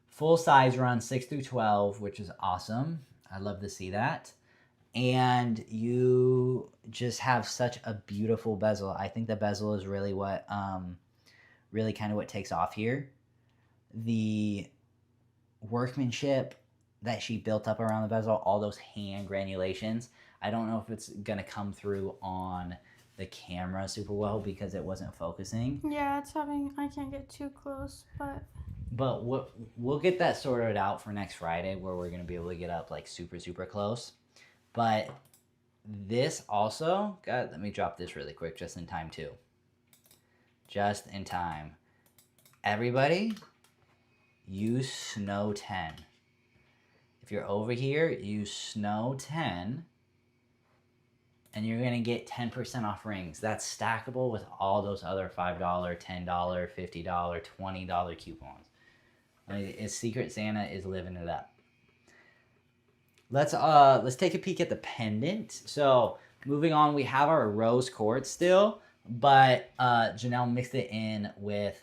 Full size run 6 through 12, which is awesome. I love to see that. And you just have such a beautiful bezel. I think the bezel is really what, really kind of what takes off here. The workmanship that she built up around the bezel, all those hand granulations. I don't know if it's gonna come through on the camera super well because it wasn't focusing. Yeah, it's having, I can't get too close, but we'll get that sorted out for next Friday where we're gonna be able to get up like super, super close. But this also, God, let me drop this really quick just in time too. Just in time. Everybody, use Snow 10. If you're over here, use Snow 10 and you're gonna get 10% off rings. That's stackable with all those other $5, $10, $50, $20 coupons. I mean, Secret Santa is living it up. Let's take a peek at the pendant. So moving on, we have our rose quartz still, but Janelle mixed it in with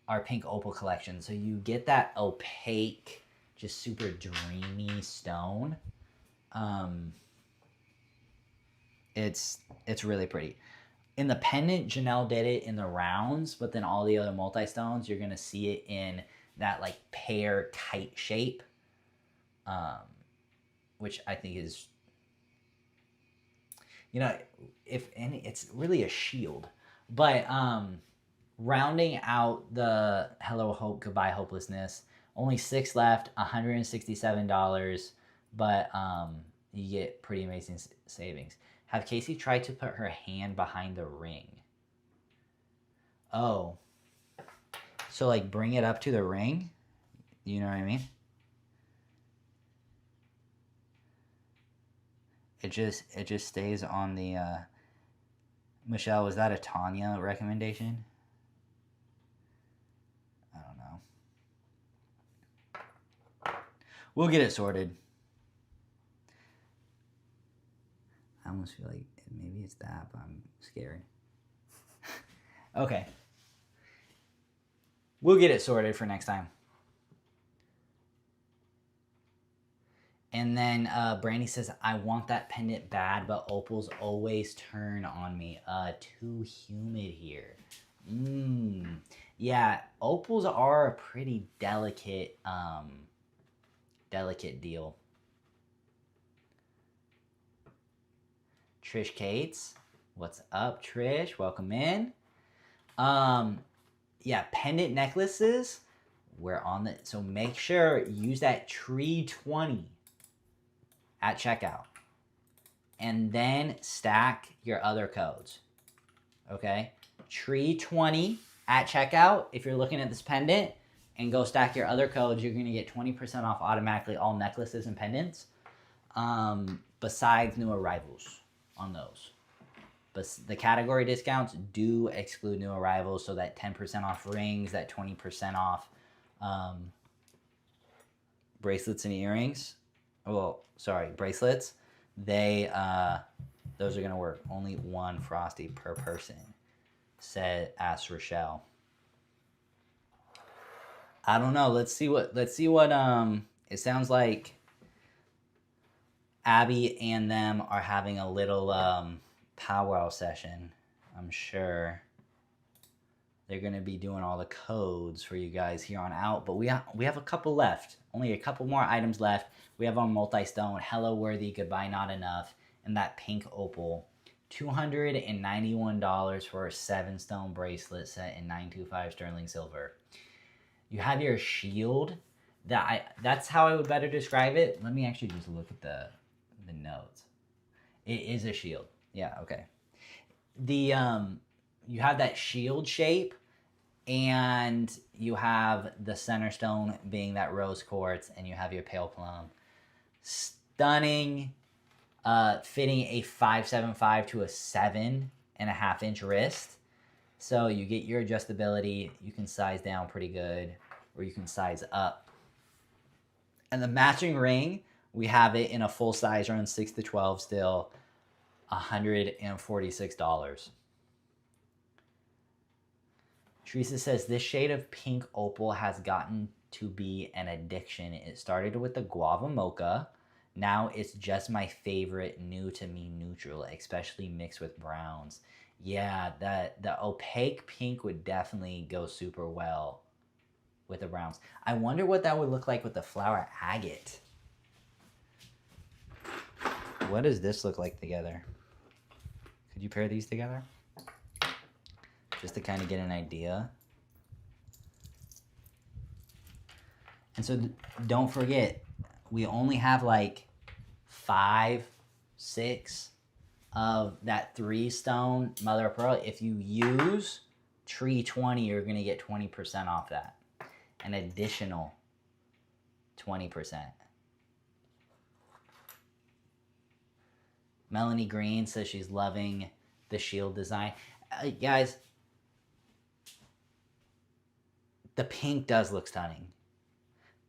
our pink opal collection. So you get that opaque, just super dreamy stone. It's really pretty. In the pendant, Janelle did it in the rounds, but then all the other multi-stones, you're gonna see it in that like pear kite shape, which I think is, you know, if any, it's really a shield. But rounding out the Hello Hope, Goodbye Hopelessness, only 6 left, $167, but you get pretty amazing savings. Have Casey tried to put her hand behind the ring. Oh. So like bring it up to the ring? You know what I mean? It just stays on the Michelle, was that a Tanya recommendation? I don't know. We'll get it sorted. I almost feel like maybe it's that, but I'm scared. Okay. We'll get it sorted for next time. And then Brandy says, I want that pendant bad, but opals always turn on me. Too humid here. Yeah, opals are a pretty delicate deal. Trish Cates, what's up, Trish? Welcome in. Yeah, pendant necklaces. We're on the, so make sure use that tree 20 at checkout, and then stack your other codes. Okay, tree 20 at checkout. If you're looking at this pendant, and go stack your other codes, you're gonna get 20% off automatically all necklaces and pendants. Besides new arrivals on those. But the category discounts do exclude new arrivals, so that 10% off rings, that 20% off bracelets and earrings. Well, sorry, bracelets. They those are gonna work. Only one Frosty per person, asked Rochelle. I don't know. Let's see what it sounds like Abby and them are having a little powwow session. I'm sure they're going to be doing all the codes for you guys here on out, but we have a couple left. Only a couple more items left. We have our multi-stone, Hello Worthy, Goodbye Not Enough, and that pink opal. $291 for a 7-stone bracelet set in 925 sterling silver. You have your shield. That's how I would better describe it. Let me actually just look at the notes. It is a shield. Yeah, okay. The you have that shield shape, and you have the center stone being that rose quartz, and you have your pale plum. Stunning, fitting a 5.75 to a 7.5-inch wrist. So you get your adjustability. You can size down pretty good, or you can size up. And the matching ring, we have it in a full size around 6 to 12 still, $146. Teresa says, this shade of pink opal has gotten to be an addiction. It started with the guava mocha. Now it's just my favorite new to me neutral, especially mixed with browns. Yeah, the opaque pink would definitely go super well with the browns. I wonder what that would look like with the flower agate. What does this look like together? Could you pair these together? Just to kind of get an idea. And so don't forget, we only have like 5, 6 of that 3-stone mother of pearl. If you use Tree 20, you're going to get 20% off that. An additional 20%. Melanie Green says she's loving the shield design. Guys, the pink does look stunning.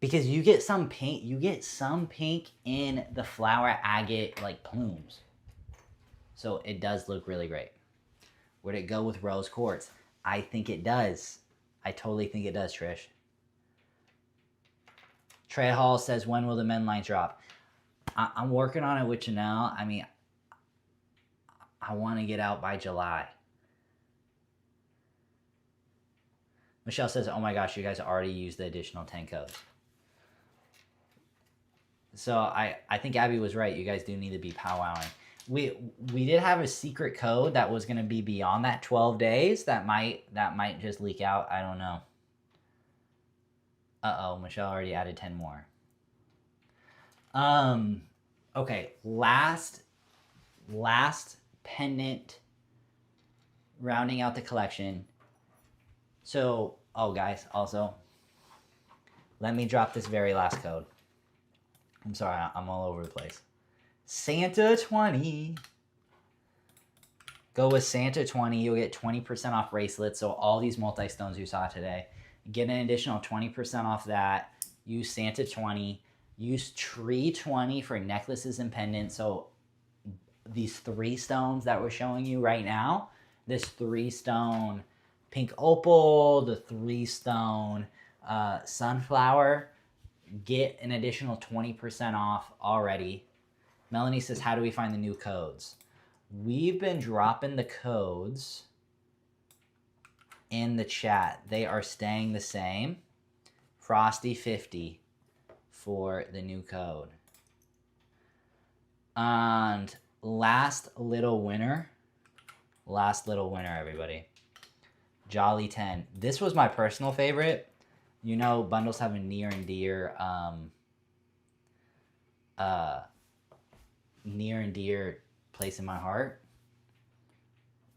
Because you get some pink in the flower agate like plumes. So it does look really great. Would it go with rose quartz? I think it does. I totally think it does, Trish. Trey Hall says, when will the men line drop? I'm working on it with Chanel. I mean, I want to get out by July. Michelle says, oh my gosh, you guys already used the additional 10 codes. So I think Abby was right. You guys do need to be powwowing. We did have a secret code that was going to be beyond that 12 days. That might just leak out. I don't know. Uh-oh, Michelle already added 10 more. Okay, last pendant, rounding out the collection. So, oh guys, also, let me drop this very last code. I'm sorry, I'm all over the place. Santa 20. Go with Santa 20. You'll get 20% off bracelets. So all these multi-stones you saw today, get an additional 20% off that. Use Santa 20. Use Tree 20 for necklaces and pendants. So these 3 stones that we're showing you right now, this 3-stone pink opal, the 3-stone sunflower, get an additional 20% off already. Melanie says, how do we find the new codes? We've been dropping the codes in the chat. They are staying the same. Frosty50 for the new code. And last little winner, everybody. Jolly 10. This was my personal favorite. You know, bundles have a near and dear place in my heart.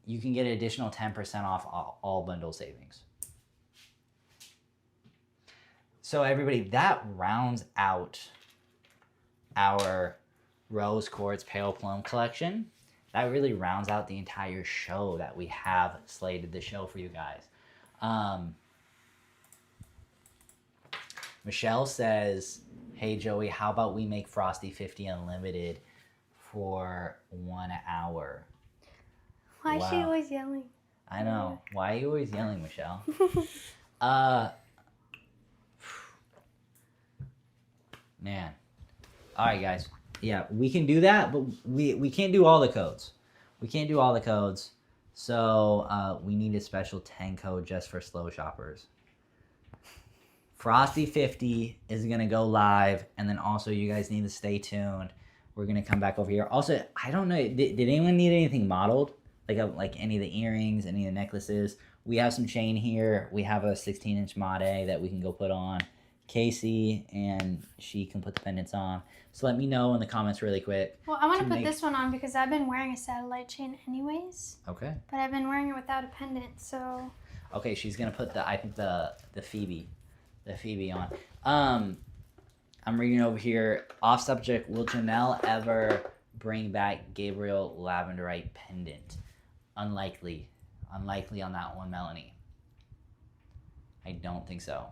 You can get an additional 10% off all bundle savings. So everybody, that rounds out our Rose Quartz Pale Plum collection. That really rounds out the entire show that we have slated to show for you guys. Michelle says, hey Joey, how about we make Frosty 50 Unlimited for 1 hour? Why is she always yelling? I know. Why are you always yelling, Michelle? Man. All right, guys. Yeah, we can do that, but we can't do all the codes. We can't do all the codes. So we need a special 10 code just for slow shoppers. Frosty 50 is going to go live, and then also you guys need to stay tuned. We're going to come back over here. Also, I don't know, did anyone need anything modeled? Like any of the earrings, any of the necklaces? We have some chain here. We have a 16-inch made that we can go put on. Casey, and she can put the pendants on. So let me know in the comments really quick. Well, I want to put this one on because I've been wearing a satellite chain anyways. Okay. But I've been wearing it without a pendant, so... Okay, she's going to put the Phoebe on. I'm reading over here. Off subject, will Janelle ever bring back Gabriel Labradorite pendant? Unlikely. Unlikely on that one, Melanie. I don't think so.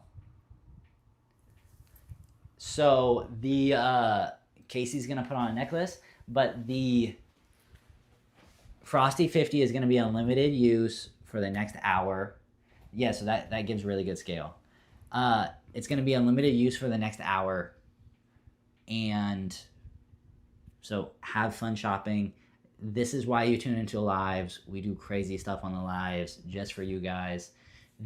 So the Casey's gonna put on a necklace, but the Frosty 50 is gonna be unlimited use for the next hour. Yeah, so that gives really good scale. It's gonna be unlimited use for the next hour, and so have fun shopping. This is why you tune into lives. We do crazy stuff on the lives just for you guys.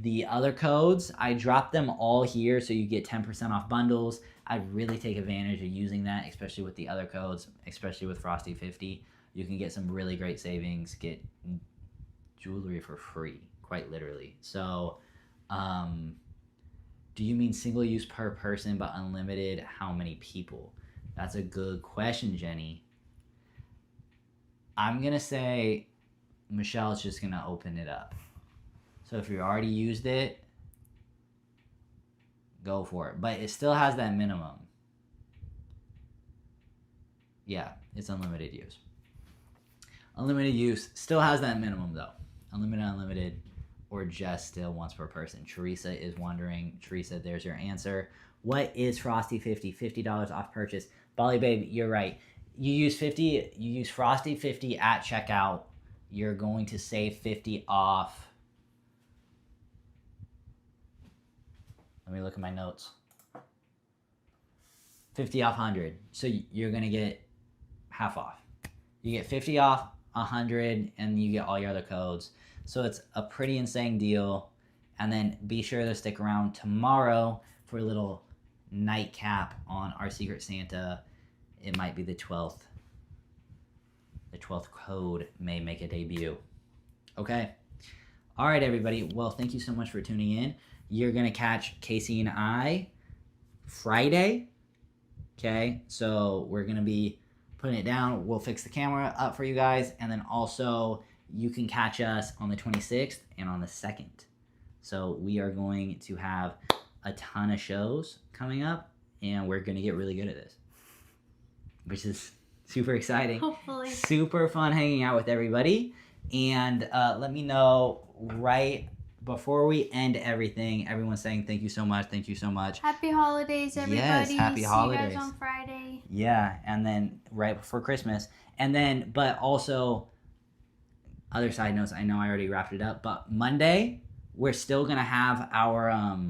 The other codes, I dropped them all here so you get 10% off bundles. I really take advantage of using that, especially with the other codes, especially with Frosty 50. You can get some really great savings, get jewelry for free, quite literally. So, do you mean single use per person but unlimited? How many people? That's a good question, Jenny. I'm going to say Michelle's just going to open it up. So if you already used it, go for it. But it still has that minimum. Yeah, it's unlimited use. Unlimited use still has that minimum though. Unlimited, or just still once per person. Teresa is wondering. Teresa, there's your answer. What is Frosty 50? $50 off purchase. Bolly Babe, you're right. You use Frosty 50 at checkout. You're going to save 50 off. Let me look at my notes. 50 off 100. So you're going to get half off. You get 50 off 100 and you get all your other codes. So it's a pretty insane deal. And then be sure to stick around tomorrow for a little nightcap on our Secret Santa. It might be the 12th. The 12th code may make a debut. Okay. All right, everybody. Well, thank you so much for tuning in. You're going to catch Casey and I Friday. Okay. So we're going to be putting it down. We'll fix the camera up for you guys. And then also you can catch us on the 26th and on the 2nd. So we are going to have a ton of shows coming up and we're going to get really good at this, which is super exciting. Hopefully. Super fun hanging out with everybody. And let me know right before we end everything. Everyone's saying thank you so much. Thank you so much. Happy holidays, everybody. Yes, happy holidays. See you guys on Friday. Yeah, and then right before Christmas. And then, but also, other side notes, I know I already wrapped it up, but Monday, we're still going to have our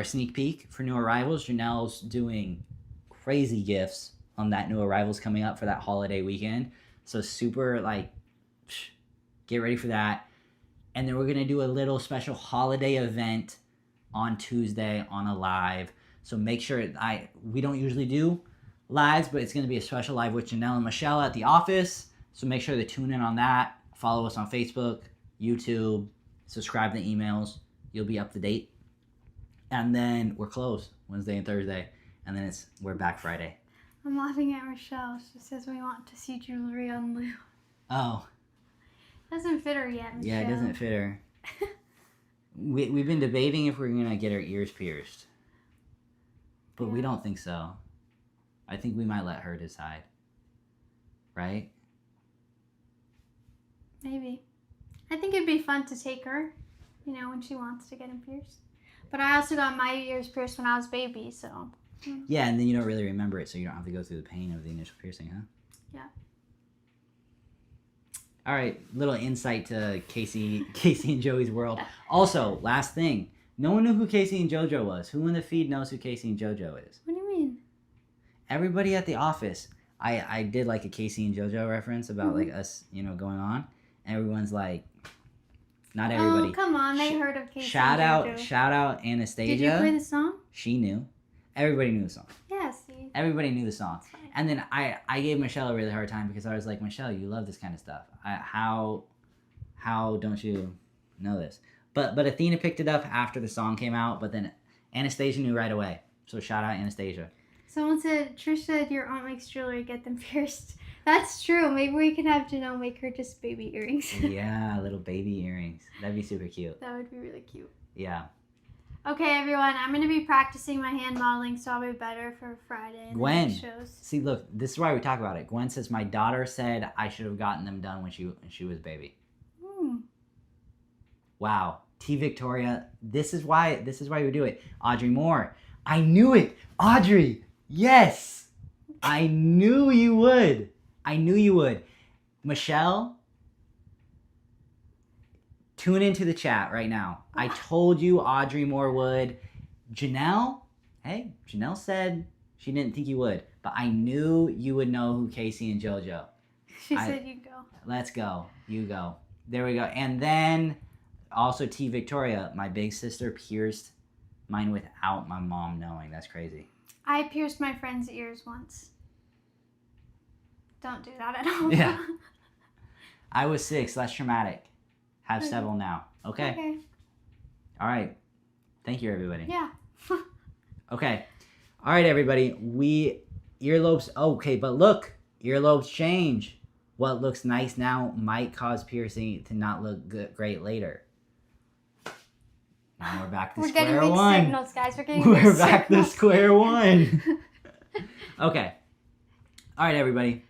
sneak peek for new arrivals. Janelle's doing crazy gifts on that new arrivals coming up for that holiday weekend. So super, get ready for that. And then we're going to do a little special holiday event on Tuesday on a live. So make sure, we don't usually do lives, but it's going to be a special live with Janelle and Michelle at the office. So make sure to tune in on that. Follow us on Facebook, YouTube, subscribe to the emails. You'll be up to date. And then we're closed Wednesday and Thursday. And then we're back Friday. I'm laughing at Rochelle. She says we want to see jewelry on Lou. Oh. Doesn't fit her yet, Michelle. Yeah, it doesn't fit her. We've been debating if we're going to get her ears pierced. But we don't think so. I think we might let her decide. Right? Maybe. I think it'd be fun to take her, when she wants to get them pierced. But I also got my ears pierced when I was a baby, so. Yeah, and then you don't really remember it, so you don't have to go through the pain of the initial piercing, huh? Yeah. All right, little insight to Cayze and Joey's world. Also, last thing, no one knew who Cayze and JoJo was. Who in the feed knows who Cayze and JoJo is? What do you mean? Everybody at the office. I did a Cayze and JoJo reference about us, going on. Everyone's like, not everybody. Oh, come on, they heard of Cayze Shout and out, JoJo. shout out Anastasia. Did you play the song? She knew. Everybody knew the song. Yeah, see. Everybody knew the song. And then I gave Michelle a really hard time because I was like, Michelle, you love this kind of stuff. How don't you know this? But Athena picked it up after the song came out, but then Anastasia knew right away. So shout out Anastasia. Someone said, Trish said your aunt makes jewelry, get them pierced. That's true. Maybe we can have Janelle make her just baby earrings. Yeah, little baby earrings. That'd be super cute. That would be really cute. Yeah. Okay, everyone, I'm going to be practicing my hand modeling, so I'll be better for Friday and the Gwen. next shows. See, look, this is why we talk about it. Gwen says, my daughter said I should have gotten them done when she was a baby. Wow. T. Victoria, this is why we do it. Audrey Moore, I knew it. Audrey, yes. I knew you would. Michelle, tune into the chat right now. I told you Audrey Moore would. Janelle, hey, Janelle said she didn't think you would, but I knew you would know who Cayze and JoJo. She said you go. Let's go. You go. There we go. And then also T. Victoria, my big sister pierced mine without my mom knowing. That's crazy. I pierced my friend's ears once. Don't do that at all. Yeah. I was 6, less traumatic. Have several now. Okay. All right. Thank you, everybody. Yeah. Okay. All right, everybody. Earlobes. Okay, but look, earlobes change. What looks nice now might cause piercing to not look great later. Now we're back to We're square getting one. mixed signals, guys. We're back to square one. Okay. All right, everybody.